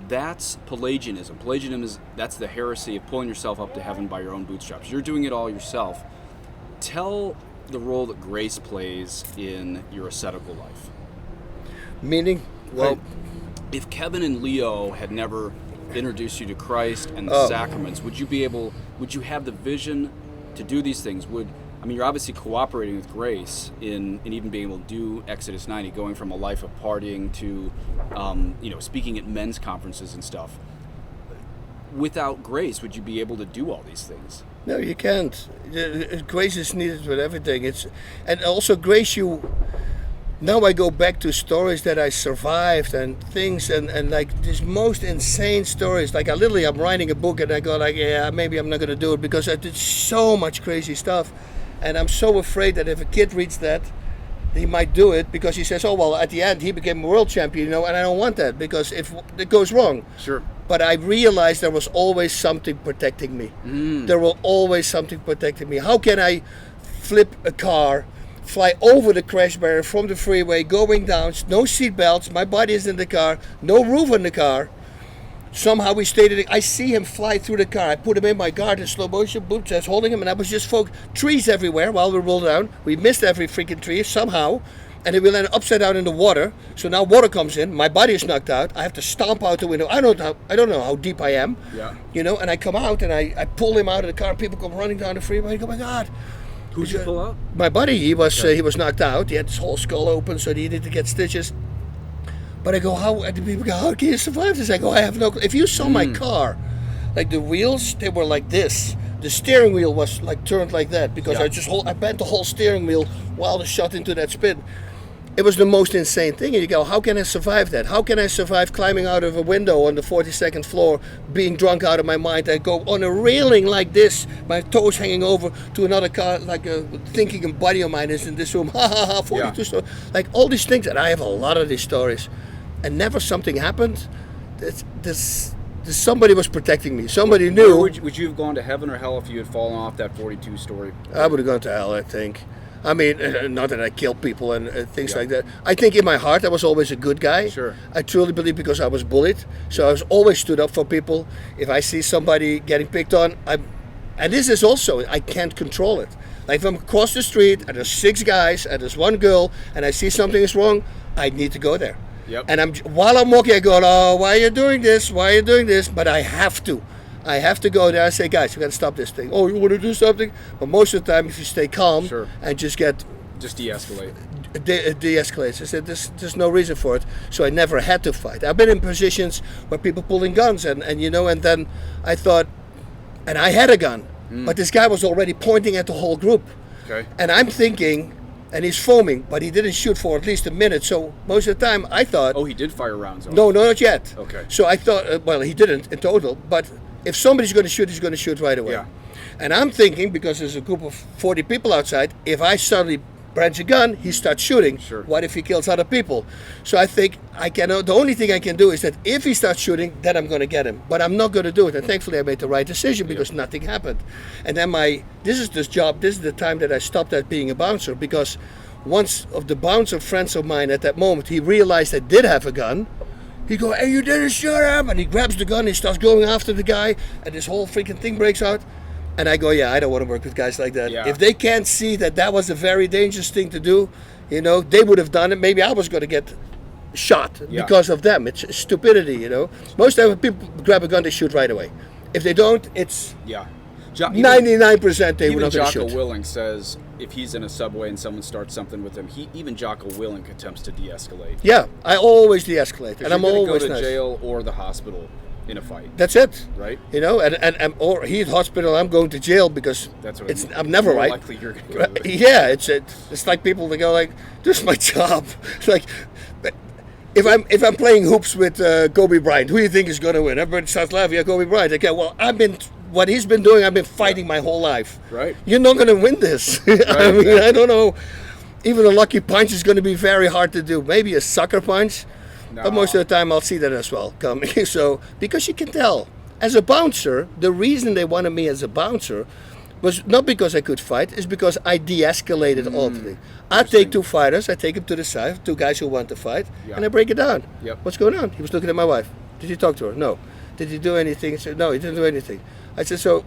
that's Pelagianism. Pelagianism that's the heresy of pulling yourself up to heaven by your own bootstraps. You're doing it all yourself. Tell the role that grace plays in your ascetical life. Meaning? Well, if Kevin and Leo had never introduced you to Christ and the sacraments, would you have the vision to do these things? You're obviously cooperating with grace in even being able to do Exodus 90, going from a life of partying to, speaking at men's conferences and stuff. Without grace, would you be able to do all these things? No, you can't. Grace is needed with everything. And also grace, now I go back to stories that I survived and things and like these most insane stories. Like I'm writing a book and I go like, maybe I'm not going to do it because I did so much crazy stuff. And I'm so afraid that if a kid reads that, he might do it because he says, at the end he became a world champion, and I don't want that because if it goes wrong. Sure. But I realized there was always something protecting me. There will always something protecting me. How can I flip a car, fly over the crash barrier from the freeway, going down, no seat belts, my body is in the car, no roof on the car. Somehow we stayed I see him fly through the car. I put him in my guard in slow motion, boots, I was holding him, and I was just trees everywhere while we rolled down. We missed every freaking tree somehow. And it will end upside down in the water. So now water comes in. My body is knocked out. I have to stomp out the window. I don't know how deep I am. Yeah. And I come out and I pull him out of the car. People come running down the freeway. I go, oh my God. Who'd you pull out? My buddy. He was knocked out. He had his whole skull open, so he needed to get stitches. But I go, and the people go, how can you survive this? I go, I have no clue. If you saw my car, like the wheels, they were like this. The steering wheel was like turned like that because I bent the whole steering wheel while it shot into that spin. it was the most insane thing. And you go, how can I survive that? How can I survive climbing out of a window on the 42nd floor, being drunk out of my mind? I go on a railing like this, my toes hanging over to another car, like thinking a buddy of mine is in this room. Ha ha ha, 42 stories. Like all these things, and I have a lot of these stories. And never something happened. Somebody was protecting me. Somebody knew. Would you have gone to heaven or hell if you had fallen off that 42 story? I would have gone to hell, I think. I mean, not that I killed people and things like that. I think in my heart I was always a good guy. Sure. I truly believe because I was bullied. So I was always stood up for people. If I see somebody getting picked on, and this is also, I can't control it. Like if I'm across the street and there's 6 guys and there's 1 girl and I see something is wrong, I need to go there. Yep. And while I'm walking, I go, oh, why are you doing this? Why are you doing this? But I have to. I have to go there. I say, guys, we got to stop this thing. Oh, you want to do something? But most of the time, if you stay calm and just de-escalate. De-escalate. I said, there's no reason for it. So I never had to fight. I've been in positions where people pulling guns and then I thought, and I had a gun, but this guy was already pointing at the whole group. Okay. And I'm thinking, and he's foaming, but he didn't shoot for at least a minute. So most of the time, I thought... Oh, he did fire rounds off. No, not yet. Okay. So I thought, well, he didn't in total, but if somebody's going to shoot, he's going to shoot right away. Yeah. And I'm thinking, because there's a group of 40 people outside, if I suddenly branch a gun, he starts shooting. Sure. What if he kills other people? So I think the only thing I can do is that if he starts shooting, then I'm going to get him. But I'm not going to do it. And thankfully I made the right decision because nothing happened. And then this is the time that I stopped at being a bouncer, because once of the bouncer friends of mine at that moment, he realized I did have a gun. He go, hey, you didn't shoot him! And he grabs the gun, he starts going after the guy, and this whole freaking thing breaks out. And I go, yeah, I don't want to work with guys like that. Yeah. If they can't see that was a very dangerous thing to do, they would have done it. Maybe I was going to get shot because of them. It's stupidity, Most of the people grab a gun, they shoot right away. If they don't, it's 99% they will not going to shoot. Jocko Willink says if he's in a subway and someone starts something with him, even Jocko Willink attempts to de-escalate. Yeah, I always de-escalate, and I'm always go to nice. Jail or the hospital in a fight. That's it, right? Or he's hospital, I'm going to jail because that's what I'm never more right. Likely you're going to go to yeah, it's like people that go like, "This is my job." It's like, if I'm playing hoops with Kobe Bryant, who do you think is going to win? Everybody starts laughing at Kobe Bryant. Okay, well, what he's been doing, I've been fighting my whole life. Right. You're not going to win this. Right, I mean, I don't know. Even a lucky punch is going to be very hard to do. Maybe a sucker punch, but most of the time I'll see that as well coming. So because you can tell, as a bouncer, the reason they wanted me as a bouncer was not because I could fight, it's because I de-escalated all the thing. I take 2 fighters, I take them to the side, 2 guys who want to fight, and I break it down. Yep. What's going on? He was looking at my wife. Did you talk to her? No. Did you do anything? He said, no, he didn't do anything. I said, so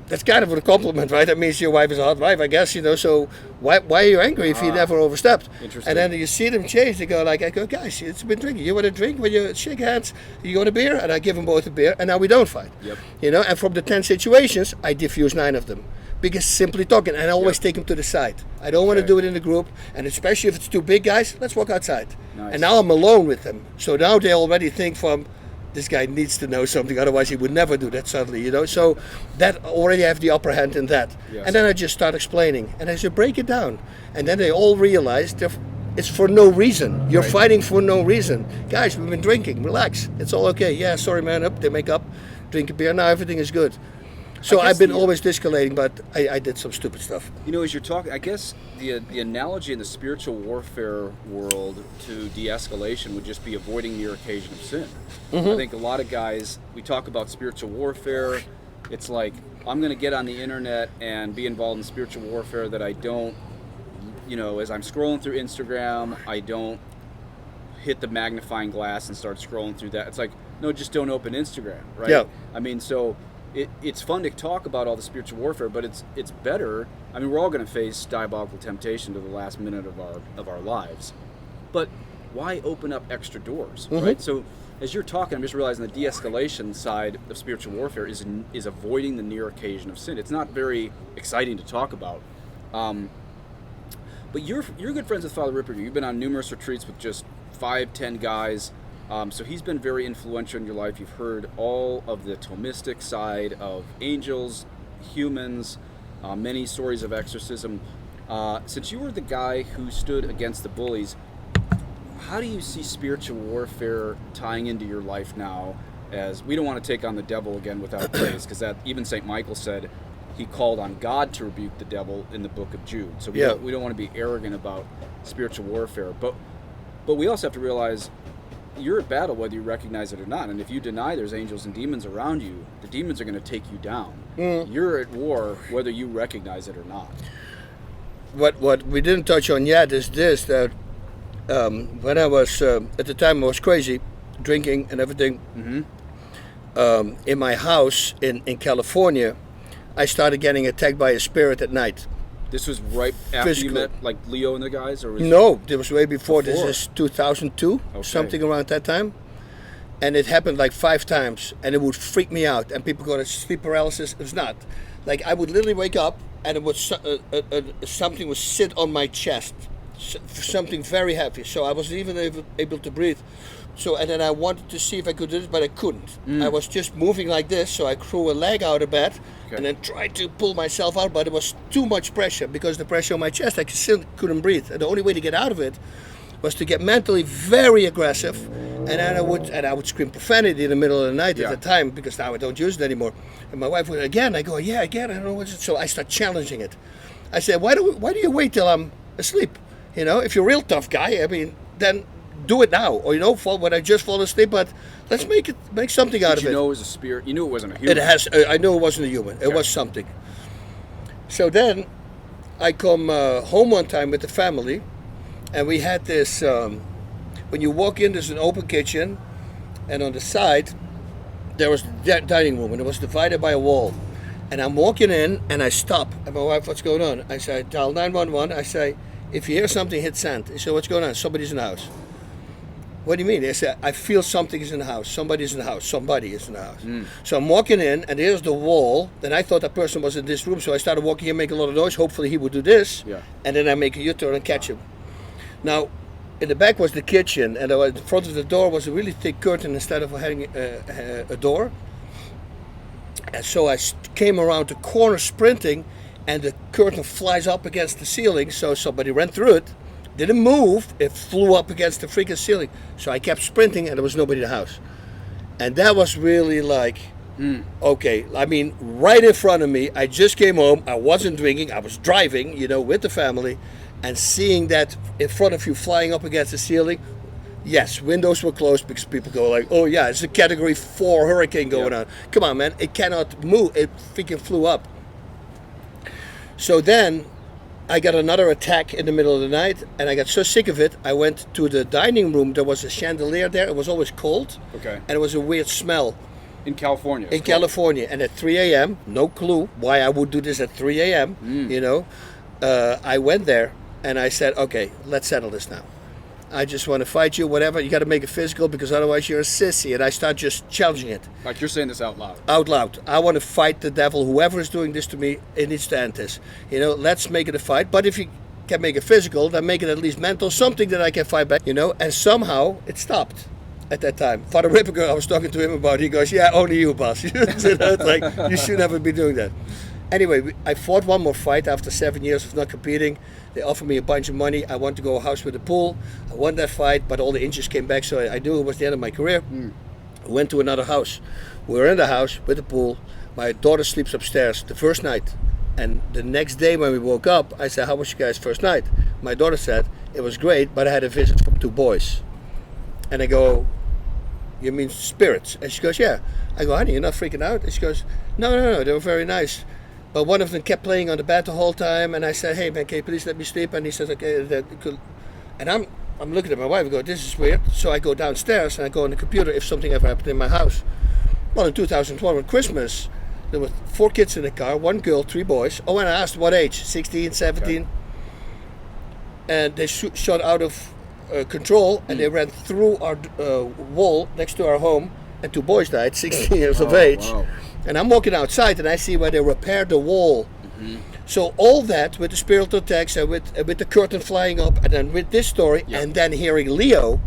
that's kind of a compliment, right? That means your wife is a hot wife, I guess, so why are you angry if you never overstepped? Interesting. And then you see them change. They go like, I go, guys, it's been drinking. You want a drink? When you shake hands, you want a beer? And I give them both a beer, and now we don't fight. Yep. And from the 10 situations, I diffuse 9 of them. Because simply talking, and I always take them to the side. I don't want to do it in a group, and especially if it's 2 big guys, let's walk outside. Nice. And now I'm alone with them. So now they already think this guy needs to know something, otherwise he would never do that suddenly, So that already have the upper hand in that. Yes. And then I just start explaining, and I say, break it down. And then they all realize it's for no reason. You're fighting for no reason. Guys, we've been drinking, relax. It's all okay. Yeah, sorry man, they make up, drink a beer, now everything is good. So I've been always de-escalating, but I did some stupid stuff. As you're talking, I guess the analogy in the spiritual warfare world to de-escalation would just be avoiding near occasion of sin. Mm-hmm. I think a lot of guys, we talk about spiritual warfare, it's like, I'm going to get on the internet and be involved in spiritual warfare that I don't, as I'm scrolling through Instagram, I don't hit the magnifying glass and start scrolling through that. It's like, no, just don't open Instagram, right? Yeah. I mean, so... It's fun to talk about all the spiritual warfare, but it's better. I mean, we're all going to face diabolical temptation to the last minute of our lives, but why open up extra doors, right? So, as you're talking, I'm just realizing the de-escalation side of spiritual warfare is avoiding the near occasion of sin. It's not very exciting to talk about, but you're good friends with Father Ripperger. You've been on numerous retreats with just 5-10 guys. So he's been very influential in your life. You've heard all of the Thomistic side of angels, humans, many stories of exorcism. Since you were the guy who stood against the bullies, how do you see spiritual warfare tying into your life now? As we don't want to take on the devil again without praise, because that even St. Michael said he called on God to rebuke the devil in the book of Jude. So we don't want to be arrogant about spiritual warfare, but we also have to realize you're at battle whether you recognize it or not. And if you deny there's angels and demons around you, the demons are going to take you down. You're at war whether you recognize it or not. What we didn't touch on yet is this, that when I was at the time I was crazy, drinking and everything. In my house in California, I started getting attacked by a spirit at night. This was right after you met, like Leo and the guys, or was no? It was way before. This is 2002, something around that time, and it happened like 5 times, and it would freak me out. And people go to sleep paralysis. It was not. Like I would literally wake up, and it would something would sit on my chest, something very heavy. So I wasn't even able to breathe. So, and then I wanted to see if I could do it, but I couldn't. I was just moving like this, so I threw a leg out of bed and then tried to pull myself out, but it was too much pressure because the pressure on my chest, I still couldn't breathe. And the only way to get out of it was to get mentally very aggressive, and then I would scream profanity in the middle of the night at the time, because now I don't use it anymore. And my wife would again, I go, yeah, again, I don't know what's it. So I start challenging it. I said, why do you wait till I'm asleep? You know, if you're a real tough guy, I mean, then do it now, or when I just fall asleep. But let's make something out of it. You know it was a spirit. You knew it wasn't a human. I knew it wasn't a human. It was something. So then, I come home one time with the family, and we had this. When you walk in, there's an open kitchen, and on the side, there was the dining room, and it was divided by a wall. And I'm walking in, and I stop. And my wife, what's going on? I say, dial 911. I say, if you hear something, hit send. He said, what's going on? Somebody's in the house. What do you mean? They said, I feel something is in the house. Somebody's in the house. Somebody is in the house. So I'm walking in, and here's the wall. Then I thought that person was in this room, so I started walking in, making a lot of noise. Hopefully he would do this. And then I make a U-turn and catch him. Now, in the back was the kitchen, and in front of the door was a really thick curtain instead of having a door. And so I came around the corner sprinting, and the curtain flies up against the ceiling, so somebody ran through it. Didn't move, it flew up against the freaking ceiling. So I kept sprinting, and there was nobody in the house. And that was really like, okay, I mean, right in front of me. I just came home, I wasn't drinking, I was driving, with the family, and seeing that in front of you flying up against the ceiling. Yes, windows were closed because people go like, oh yeah, it's a category 4 hurricane going on. Come on, man, it cannot move, it freaking flew up. So then, I got another attack in the middle of the night, and I got so sick of it, I went to the dining room. There was a chandelier there. It was always cold, and it was a weird smell. In California? In California. And at 3 a.m., no clue why I would do this at 3 a.m., I went there, and I said, okay, let's settle this now. I just want to fight you, whatever. You got to make it physical, because otherwise you're a sissy. And I start just challenging it. Like you're saying this out loud. Out loud. I want to fight the devil. Whoever is doing this to me, it needs to end this. Let's make it a fight. But if you can make it physical, then make it at least mental. Something that I can fight back, And somehow it stopped at that time. Father Ripperger, I was talking to him about it. He goes, yeah, only you, Bas. It's like, you should never be doing that. Anyway, I fought one more fight after 7 years of not competing. They offered me a bunch of money. I wanted to go a house with a pool. I won that fight, but all the inches came back, so I knew it was the end of my career. I went to another house. We were in the house with the pool. My daughter sleeps upstairs the first night. And the next day when we woke up, I said, how was you guys' first night? My daughter said, it was great, but I had a visit from 2 boys. And I go, you mean spirits? And she goes, yeah. I go, honey, you're not freaking out? And she goes, no, they were very nice. But one of them kept playing on the bed the whole time, and I said, hey man, can you please let me sleep? And he says, okay, that could. And I'm looking at my wife and go, this is weird. So I go downstairs and I go on the computer if something ever happened in my house. Well, in 2012 on Christmas, there were 4 kids in the car, 1 girl, 3 boys. Oh, and I asked what age, 16, 17. Okay. And they shot out of control, and they ran through our wall next to our home, and 2 boys died, 16 years of age. Wow. And I'm walking outside, and I see where they repaired the wall. So all that with the spiritual attacks, and with the curtain flying up, and then with this story, and then hearing Leo,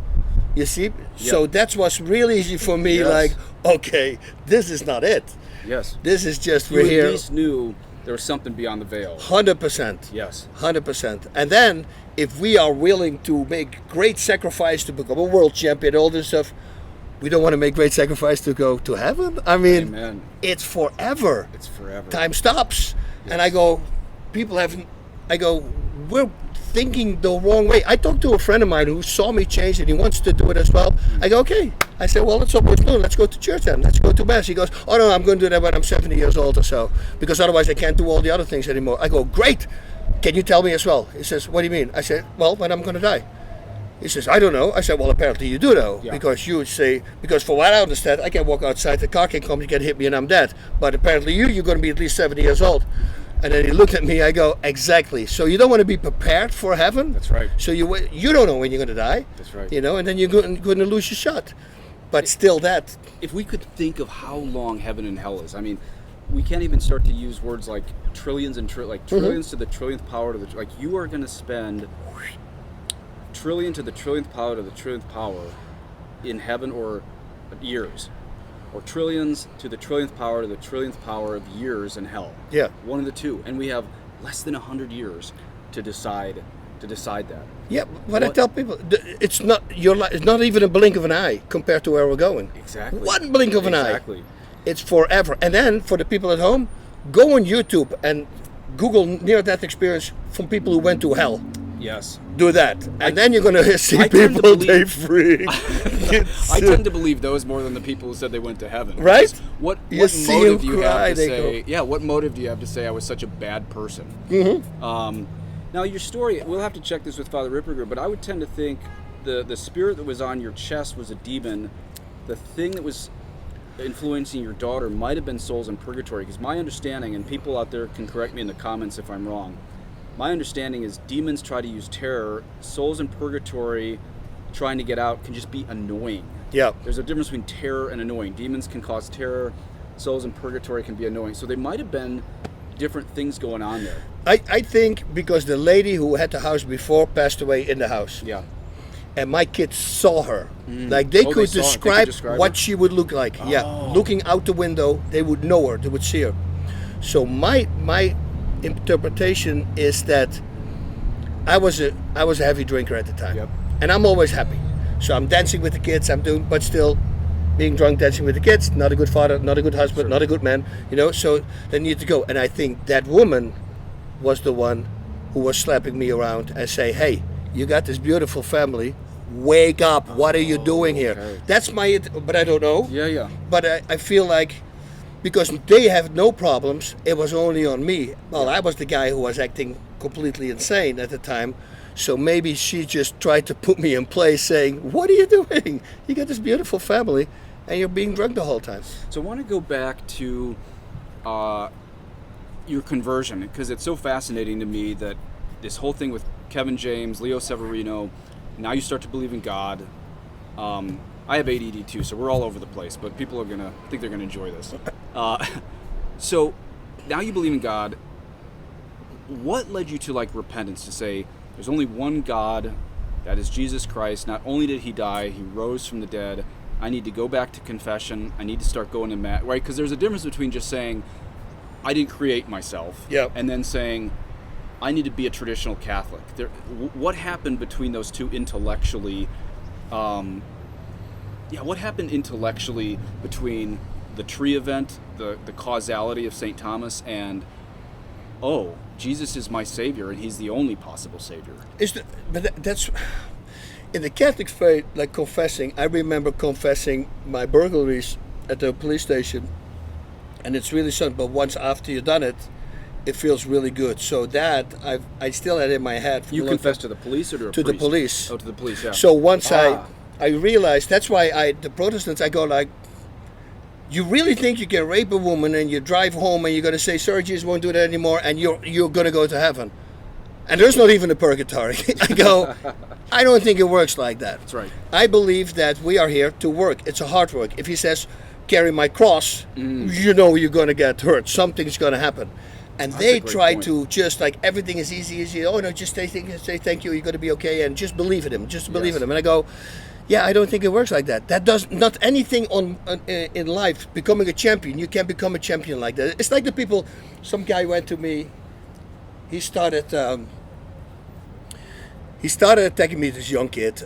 you see? So that was really easy for me, like, okay, this is not it. Yes. This is just, we're here. You at least knew there was something beyond the veil. 100%. Yes. 100%. And then, if we are willing to make great sacrifice to become a world champion, all this stuff, we don't want to make great sacrifice to go to heaven. I mean, Amen. it's forever. It's forever. Time stops. Yes. And I go, we're thinking the wrong way. I talked to a friend of mine who saw me change and he wants to do it as well. I go, okay. I said, well, let's almost do it. Let's go to church then. Let's go to mass. He goes, oh no, I'm going to do that when I'm 70 years old or so, because otherwise I can't do all the other things anymore. I go, great. Can you tell me as well? He says, what do you mean? I said, well, when I'm going to die. He says, I don't know. I said, well, apparently you do know, because you would say, because for what I understand, I can walk outside, the car can come, you can hit me and I'm dead. But apparently you're going to be at least 70 years old. And then he looked at me, I go, exactly. So you don't want to be prepared for heaven. That's right. So you don't know when you're going to die. That's right. You know, and then you're going to lose your shot. But still that. If we could think of how long heaven and hell is, I mean, we can't even start to use words like trillions and trillions to the trillionth power to the, like you are going to spend trillion to the trillionth power to the trillionth power in heaven, or years, or trillions to the trillionth power to the trillionth power of years in hell. Yeah. One of the two. And we have less than 100 years to decide that. Yeah, but I tell people, it's not it's not even a blink of an eye compared to where we're going. Exactly. One blink of an eye. Exactly. It's forever. And then for the people at home, go on YouTube and Google near-death experience from people who went to hell. Yes. Do that, and then you're going to see people they freak. I tend to believe those more than the people who said they went to heaven. Right? What You motive see do them you cry, have to they say? go. Yeah. What motive do you have to say I was such a bad person? Mm-hmm. Now your story, we'll have to check this with Father Ripperger, but I would tend to think the spirit that was on your chest was a demon. The thing that was influencing your daughter might have been souls in purgatory, because my understanding, and people out there can correct me in the comments if I'm wrong, my understanding is demons try to use terror. Souls in purgatory trying to get out can just be annoying. Yeah. There's a difference between terror and annoying. Demons can cause terror. Souls in purgatory can be annoying. So they might have been different things going on there. I think because the lady who had the house before passed away in the house. Yeah. And my kids saw her. Like they could describe what she would look like. Yeah. Looking out the window, they would know her, they would see her. So my interpretation is that I was a heavy drinker at the time. Yep. And I'm always happy. So I'm dancing with the kids, but still being drunk, dancing with the kids, not a good father, not a good husband, not a good man, so they need to go. And I think that woman was the one who was slapping me around and say, hey, you got this beautiful family, wake up, what are you doing here? Okay. That's but I don't know. Yeah. But I feel like, because they have no problems, it was only on me. Well, I was the guy who was acting completely insane at the time. So maybe she just tried to put me in place saying, what are you doing? You got this beautiful family and you're being drunk the whole time. So I want to go back to your conversion, because it's so fascinating to me that this whole thing with Kevin James, Leo Severino, now you start to believe in God. I have ADD too, so we're all over the place, but people are I think they're gonna enjoy this. So now you believe in God. What led you to repentance, to say there's only one God, that is Jesus Christ? Not only did he die, he rose from the dead. I need to go back to confession. I need to start going to mass, right? Because there's a difference between just saying I didn't create myself, and then saying I need to be a traditional Catholic. What happened between those two intellectually? What happened intellectually between the tree event, the causality of St. Thomas, and Jesus is my Savior and he's the only possible Savior? That's in the Catholic faith, confessing. I remember confessing my burglaries at the police station, and it's really something. But once after you've done it, it feels really good. So that I still had in my head. You confessed to the police or to a priest? To the police. Oh, to the police, yeah. So once I realized, that's why the Protestants, I go you really think you can rape a woman and you drive home and you're going to say, sorry, Jesus won't do that anymore, and you're going to go to heaven. And there's not even a purgatory. I go, I don't think it works like that. That's right. I believe that we are here to work. It's a hard work. If he says, carry my cross, you're going to get hurt. Something's going to happen. And they try to just everything is easy. Oh no, just say thank you. You're going to be okay, and just believe in him. Just believe in him. And I go, yeah, I don't think it works like that. That does not anything in life. Becoming a champion, you can't become a champion like that. It's like the people. Some guy went to me. He started. he started attacking me, this young kid,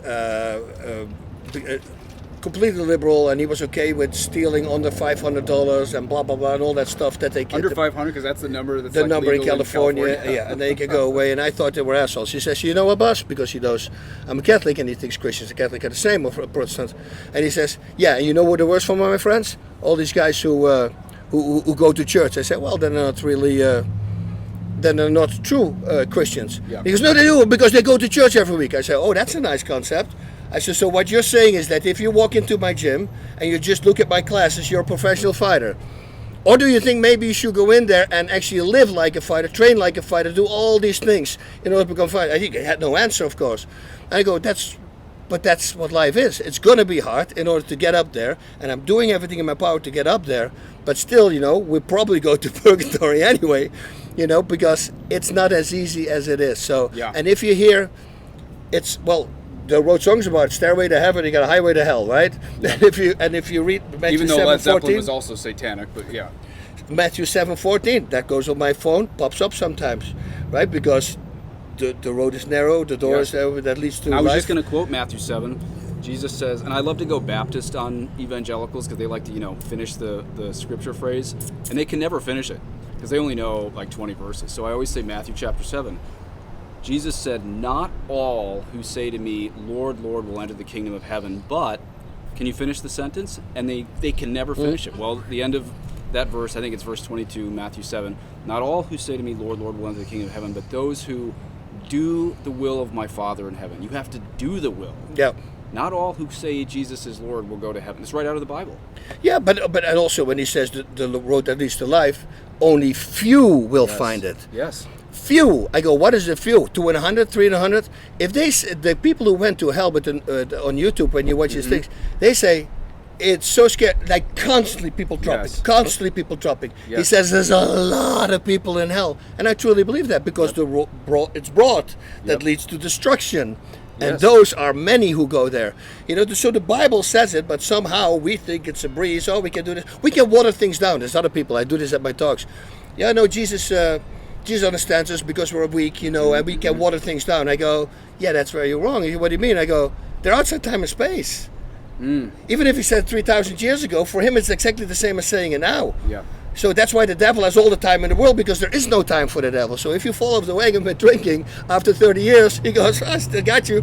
completely liberal, and he was okay with stealing under $500 and blah blah blah and all that stuff that they get. Under 500, because that's the number that's the like number in legal California, yeah, and they can go away. And I thought they were assholes. He says, "You know what, Bas?" Because he knows I'm a Catholic, and he thinks Christians and Catholic are the same, or Protestants. And he says, "Yeah, and you know what the worst for my friends? All these guys who go to church." I said, "Well, they're not really." Then they're not true Christians. Yeah. He goes, "No, they do, because they go to church every week." I said, "Oh, that's a nice concept." I said, "So what you're saying is that if you walk into my gym and you just look at my classes, you're a professional fighter? Or do you think maybe you should go in there and actually live like a fighter, train like a fighter, do all these things in order to become a fighter?" I think I had no answer, of course. I go, that's what life is. It's going to be hard in order to get up there, and I'm doing everything in my power to get up there. But still, we'll probably go to purgatory anyway, because it's not as easy as it is. So, yeah. And if you hear, they wrote songs about Stairway to Heaven, you got a Highway to Hell, right? Yeah. and if you read Matthew even though Led Zeppelin 7:14, was also satanic, but yeah. Matthew 7:14, that goes on my phone, pops up sometimes, right? Because the road is narrow, the door is narrow, that leads to life. I was just going to quote Matthew 7. Jesus says, and I love to go Baptist on evangelicals because they like to, finish the scripture phrase, and they can never finish it because they only know like 20 verses. So I always say Matthew chapter 7. Jesus said, "Not all who say to me, 'Lord, Lord,' will enter the kingdom of heaven, but," can you finish the sentence? And they can never finish it. Well, the end of that verse, I think it's verse 22, Matthew 7, "Not all who say to me, 'Lord, Lord,' will enter the kingdom of heaven, but those who do the will of my Father in heaven." You have to do the will. Yeah. Not all who say Jesus is Lord will go to heaven. It's right out of the Bible. Yeah, but and also when he says the road that leads to life, only few will find it. Yes. Few. I go, what is the few? 2 in 100, 3 in 100? If the people who went to hell, but on YouTube when you watch these things, they say it's so scary, like constantly people dropping, constantly people dropping. Yes. He says there's a lot of people in hell, and I truly believe that because it's broad that leads to destruction. And those are many who go there. So the Bible says it, but somehow we think it's a breeze. Oh, we can do this. We can water things down. There's other people. I do this at my talks. Yeah, no, Jesus understands us because we're weak, and we can water things down. I go, yeah, that's very wrong. What do you mean? I go, they're outside time and space. Even if he said 3,000 years ago, for him it's exactly the same as saying it now. Yeah. So that's why the devil has all the time in the world, because there is no time for the devil. So if you fall off the wagon with drinking after 30 years, he goes, "I still got you."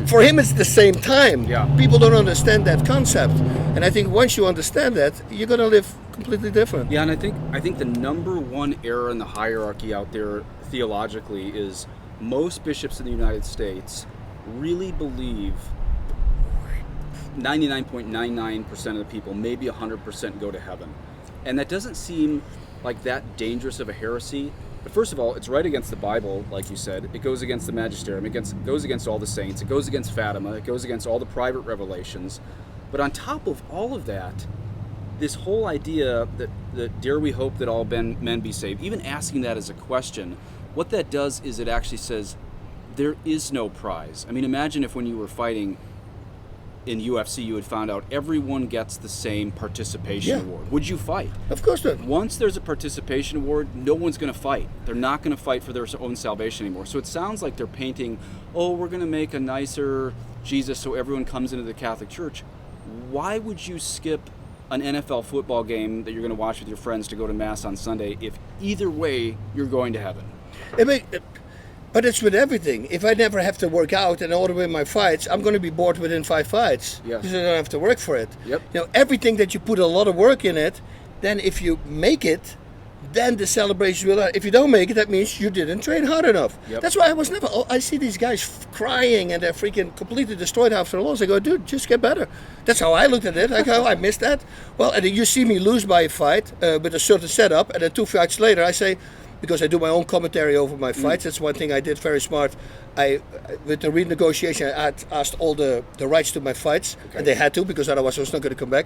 For him it's the same time. Yeah. People don't understand that concept. And I think once you understand that, you're going to live completely different. Yeah, and I think the number one error in the hierarchy out there theologically is most bishops in the United States really believe 99.99% of the people, maybe 100%, go to heaven. And that doesn't seem like that dangerous of a heresy. But first of all, it's right against the Bible, like you said. It goes against the magisterium. It goes against all the saints. It goes against Fatima. It goes against all the private revelations. But on top of all of that, this whole idea that dare we hope that all men be saved, even asking that as a question, what that does is it actually says there is no prize. I mean, imagine if when you were fighting in UFC, you had found out everyone gets the same participation award. Would you fight? Of course not. Once there's a participation award, no one's going to fight. They're not going to fight for their own salvation anymore. So it sounds like they're painting, we're going to make a nicer Jesus so everyone comes into the Catholic Church. Why would you skip an NFL football game that you're going to watch with your friends to go to Mass on Sunday if either way you're going to heaven? But it's with everything. If I never have to work out and order win my fights, I'm going to be bored within 5 fights. Yes. Because I don't have to work for it. Yep. Everything that you put a lot of work in it, then if you make it, then the celebration will. If you don't make it, that means you didn't train hard enough. Yep. That's why I see these guys crying and they're freaking completely destroyed after a loss. I go, dude, just get better. That's how I looked at it. I go, I missed that. Well, and then you see me lose by a fight with a certain setup, and then 2 fights later, I say, because I do my own commentary over my fights. That's one thing I did very smart. With the renegotiation, I asked all the rights to my fights, and they had to, because otherwise I was not going to come back.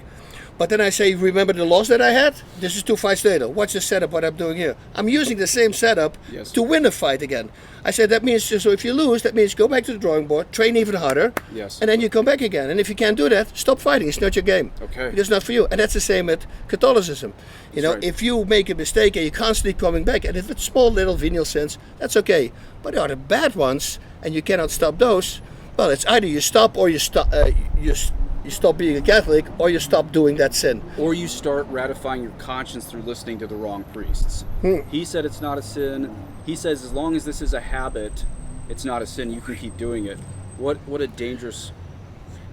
But then I say, remember the loss that I had? This is 2 fights later. Watch the setup, what I'm doing here. I'm using the same setup to win a fight again. I said, that means, so if you lose, that means go back to the drawing board, train even harder, and then you come back again. And if you can't do that, stop fighting. It's not your game. Okay. It's not for you. And that's the same at Catholicism. Right. If you make a mistake and you're constantly coming back, and if it's small little venial sins, that's okay. But there are the bad ones sins, and you cannot stop those, well, it's either you stop or you stop. You stop being a Catholic, or you stop doing that sin. Or you start ratifying your conscience through listening to the wrong priests. He said it's not a sin. He says as long as this is a habit, it's not a sin. You can keep doing it. What a dangerous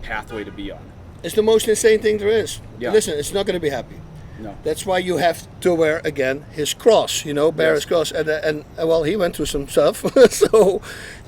pathway to be on. It's the most insane thing there is. Yeah. Listen, it's not going to be happy. No. That's why you have to wear again his cross. Bear his cross, and well, he went through some stuff, so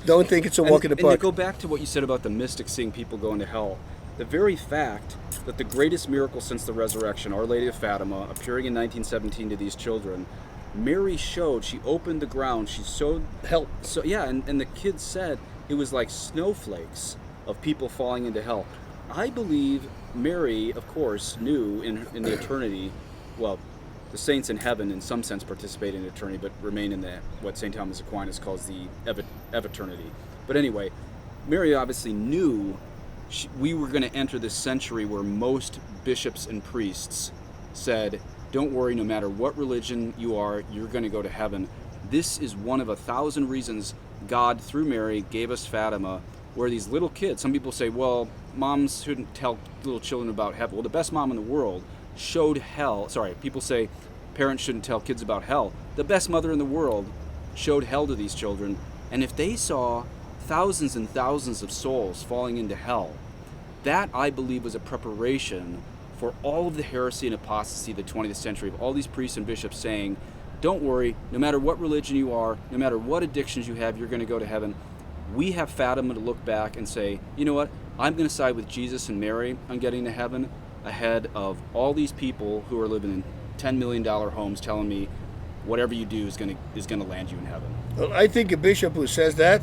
don't think it's a walk in the park. And to go back to what you said about the mystics seeing people go into hell. The very fact that the greatest miracle since the resurrection, Our Lady of Fatima, appearing in 1917 to these children, Mary showed, she opened the ground, she showed Hell. So yeah, and the kids said it was like snowflakes of people falling into hell. I believe Mary, of course, knew in the eternity, well, the saints in heaven in some sense participate in eternity, but remain in what St. Thomas Aquinas calls the eternity. But anyway, Mary obviously knew we were going to enter this century where most bishops and priests said, don't worry, no matter what religion you are, you're going to go to heaven. This is one of 1,000 reasons God, through Mary, gave us Fatima, where these little kids, some people say, well, moms shouldn't tell little children about heaven. Well, the best mom in the world showed hell. Sorry, people say parents shouldn't tell kids about hell. The best mother in the world showed hell to these children. And if they saw thousands and thousands of souls falling into hell, that, I believe, was a preparation for all of the heresy and apostasy of the 20th century, of all these priests and bishops saying, don't worry, no matter what religion you are, no matter what addictions you have, you're going to go to heaven. We have Fatima to look back and say, you know what, I'm going to side with Jesus and Mary on getting to heaven ahead of all these people who are living in $10 million homes telling me whatever you do is going to land you in heaven. Well, I think a bishop who says that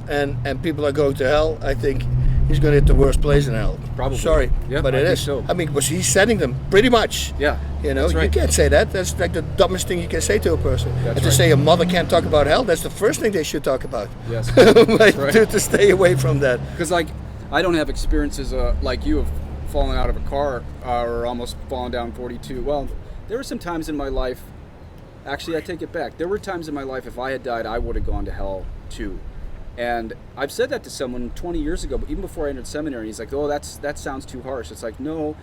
and people are going to hell, I think he's going to hit the worst place in hell. Probably. Sorry, Yeah, but I it think is. so. I mean, because he's setting them pretty much. Yeah, that's You right. can't say that. That's like the dumbest thing you can say to a person. That's and to right. say a mother can't talk about hell, that's the first thing they should talk about. Yes. Like, right. to stay away from that. Because I don't have experiences like you of falling out of a car or almost falling down 42. Well, there were some times in my life, actually I take it back, there were times in my life if I had died I would have gone to hell too. And I've said that to someone 20 years ago, but even before I entered seminary, he's like, oh, that sounds too harsh. It's like, no,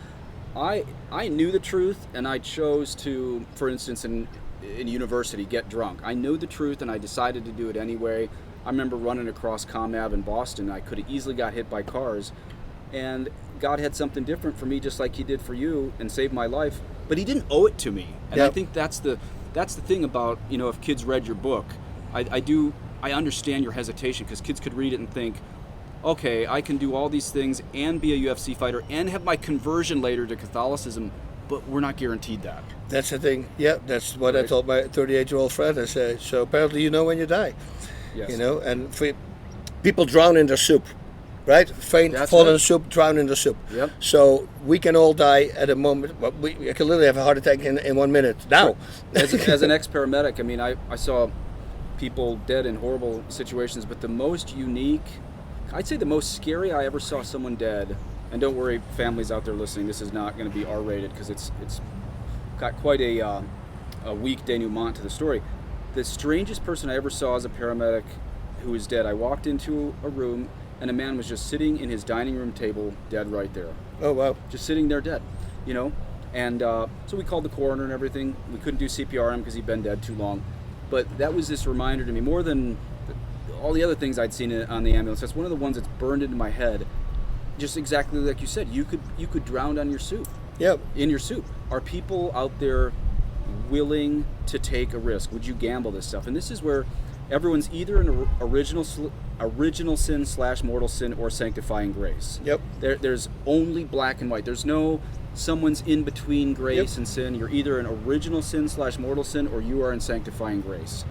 I knew the truth and I chose to, for instance, in university, get drunk. I knew the truth and I decided to do it anyway. I remember running across Comm Ave in Boston. I could have easily got hit by cars. And God had something different for me, just like he did for you, and saved my life. But he didn't owe it to me. And Yep. I think that's the thing about, if kids read your book. I understand your hesitation, because kids could read it and think, okay, I can do all these things and be a UFC fighter and have my conversion later to Catholicism, but we're not guaranteed that. That's the thing. Yeah, that's what I told my 38-year-old friend. I said, so apparently you know when you die. Yes. And people drown in their soup, right? Faint, That's fall in right. the soup, drown in the soup. Yep. So we can all die at a moment. Well, I can literally have a heart attack in 1 minute now. As an ex-paramedic, I mean, I saw people dead in horrible situations, but the most unique, I'd say the most scary I ever saw someone dead, and don't worry, families out there listening, this is not going to be R-rated, because it's got quite a weak denouement to the story. The strangest person I ever saw as a paramedic who was dead, I walked into a room, and a man was just sitting in his dining room table, dead right there. Oh, wow. Just sitting there dead, And so we called the coroner and everything. We couldn't do CPR on him because he'd been dead too long. But that was this reminder to me, more than all the other things I'd seen on the ambulance. That's one of the ones that's burned into my head. Just exactly like you said, you could drown on your soup. Yep. In your soup. Are people out there willing to take a risk? Would you gamble this stuff? And this is where everyone's either an original sin / mortal sin or sanctifying grace. Yep. There's only black and white. There's no someone's in between grace and sin. You're either an original sin / mortal sin, or you are in sanctifying grace.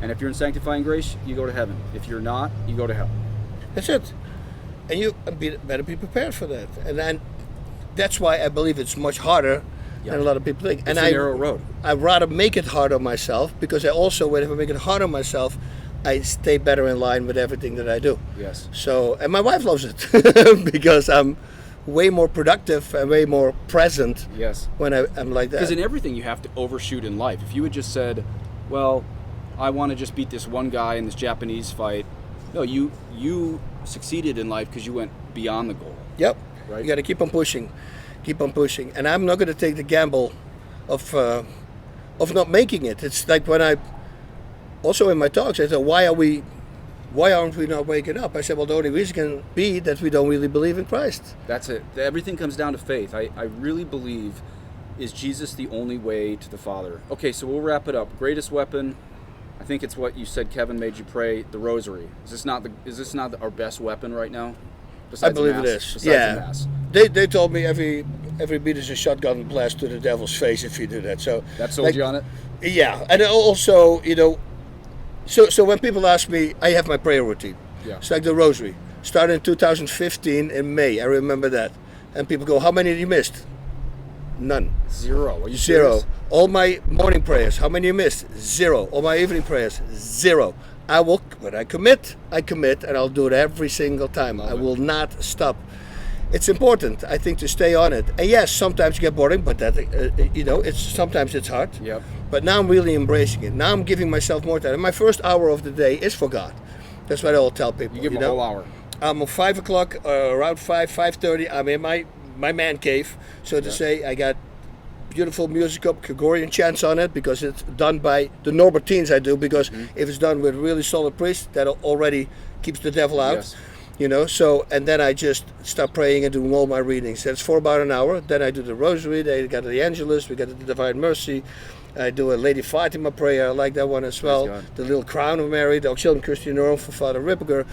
And if you're in sanctifying grace, you go to heaven. If you're not, you go to hell. That's it. And you better be prepared for that. And that's why I believe it's much harder than a lot of people think. It's a narrow road. I'd rather make it hard on myself, because I also, whenever I make it hard on myself, I stay better in line with everything that I do. Yes. So, and my wife loves it because I'm way more productive and way more present Yes. when I'm like that. Because in everything you have to overshoot in life. If you had just said, well, I want to just beat this one guy in this Japanese fight, No, you succeeded in life because you went beyond the goal. Yep. Right. You got to keep on pushing, and I'm not going to take the gamble of not making it. It's like when I also in my talks I said, why aren't we not waking up? I said, well, the only reason can be that we don't really believe in Christ. That's it. Everything comes down to faith. I really believe, is Jesus the only way to the Father? Okay, so we'll wrap it up. Greatest weapon, I think it's what you said, Kevin made you pray, the rosary. Is this not our best weapon right now? I believe it is. Besides the Mass. They told me every beat is a shotgun blast to the devil's face if you do that. So that sold you on it? Yeah, and also, so when people ask me, I have my prayer routine. Yeah. It's like the rosary. Started in 2015 in May, I remember that. And people go, how many have you missed? None. Zero. Are you Zero. serious? All my morning prayers, how many you missed? Zero. All my evening prayers, zero. When I commit, and I'll do it every single time. I will not stop. It's important, I think, to stay on it. And yes, sometimes you get boring, but that sometimes it's hard. Yep. But now I'm really embracing it. Now I'm giving myself more time. And my first hour of the day is for God. That's what I will tell people. You give them a whole hour. I'm at 5 o'clock, around 5:30. I'm in my man cave, so to say. I got beautiful music up, Gregorian chants on it, because it's done by the Norbertines I do, because if it's done with really solid priests, that already keeps the devil out. Yes. So, and then I just start praying and doing all my readings. That's for about an hour. Then I do the rosary, they got the Angelus, we got the Divine Mercy. I do a Lady Fatima prayer, I like that one as well. The Little Crown of Mary, the Auxilium Christianorum for Father Ripperger.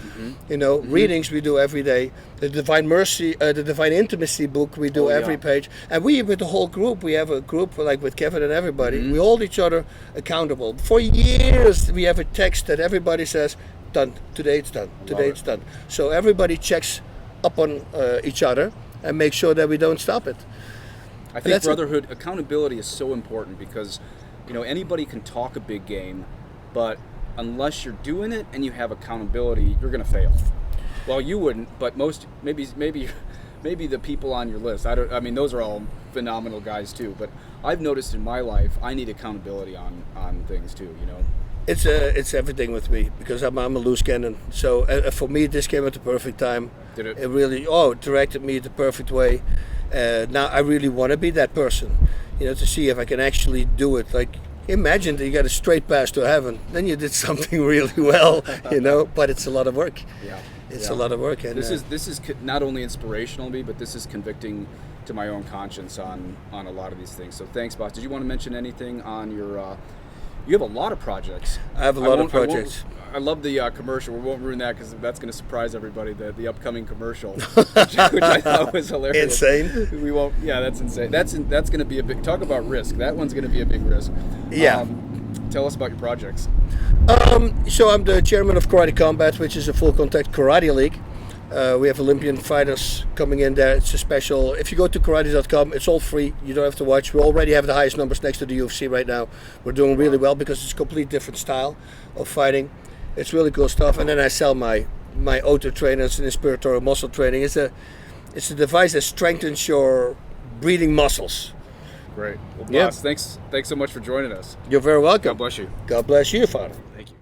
Readings we do every day. The Divine Mercy, the Divine Intimacy book we do every page. And we, with the whole group, we have a group like with Kevin and everybody, we hold each other accountable. For years we have a text that everybody says, done, today it's done, today it's done. So everybody checks up on each other and makes sure that we don't stop it. I think brotherhood, accountability is so important, because anybody can talk a big game, but unless you're doing it and you have accountability, you're going to fail. Well, you wouldn't, but maybe the people on your list. I mean, those are all phenomenal guys too. But I've noticed in my life, I need accountability on things too. It's everything with me, because I'm a loose cannon. So for me, this came at the perfect time. Did it? It really directed me the perfect way. Now I really want to be that person, to see if I can actually do it. Like, imagine that you got a straight pass to heaven, then you did something really well, But it's a lot of work. Yeah, it's a lot of work. And this is not only inspirational to me, but this is convicting to my own conscience on a lot of these things. So thanks, Bas. Did you want to mention anything on your? You have a lot of projects. I have a lot of projects. I love the commercial. We won't ruin that, because that's going to surprise everybody. The upcoming commercial, which I thought was hilarious. Insane. We won't. Yeah, that's insane. That's going to be a big. Talk about risk. That one's going to be a big risk. Yeah. Tell us about your projects. So I'm the chairman of Karate Combat, which is a full contact karate league. We have Olympian fighters coming in there. It's a special. If you go to karate.com, it's all free. You don't have to watch. We already have the highest numbers next to the UFC right now. We're doing really well, because it's a complete different style of fighting. It's really cool stuff. And then I sell my auto trainers and inspiratorial muscle training. It's a device that strengthens your breathing muscles. Great. Well, Bas, thanks so much for joining us. You're very welcome. God bless you. God bless you, Father. Thank you.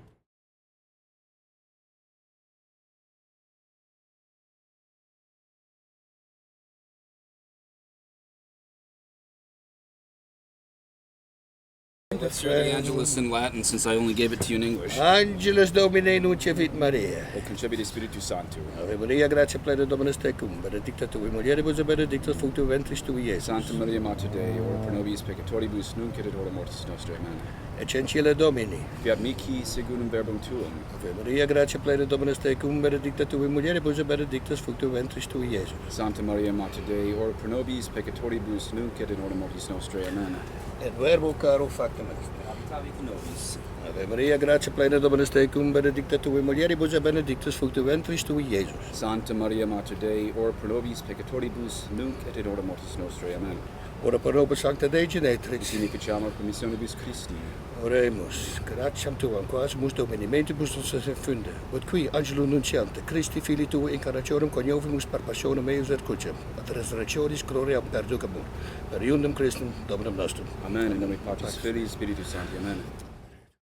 Let's hear the Angelus in Latin, since I only gave it to you in English. Angelus Domine nuncevit Maria. Et concepit Spiritus Sancto. Ave Maria, gratia plena Dominus tecum, benedicta tui mulieribus et benedictus fructus ventris tui, Iesus. Santa Maria Mater Dei, ora pro nobis peccatoribus, nunc et in hora mortis nostrae. Amen. Eccencile Domini. Fiat mihi secundum verbum tuum. Ave Maria, gratia plena Dominus tecum, benedicta tui mulieribus et benedictus fructus ventris tui, Iesus. Santa Maria Mater Dei, ora pro nobis peccatoribus, nunc et in hora mortis nostrae. Amen. Et verbo caro factum est. Habitavit nobis. Ave Maria, gratia plena Dominus tecum, benedicta tui mulieribus et benedictus fructus ventris tui, Iesus. Santa Maria Mater Dei, ora pro nobis peccatoribus, nunc et in hora mortis nostrae. Amen. Ora pro nobis sancta Dei Genetrix. Sine ficiamur permissionibus Christi. Oremus, gratiam tuam, quas mus Domini mentibus nostras infunde, ut qui angelo nunciante, Christi fili tuo incarnationem coniovimus per passionem meus et crucem, ad resurrectionis gloriam perducamur, per iundum Christum Dominum nostrum. Amen. In nomine Patris, Filii, Spiritus Sancti. Amen.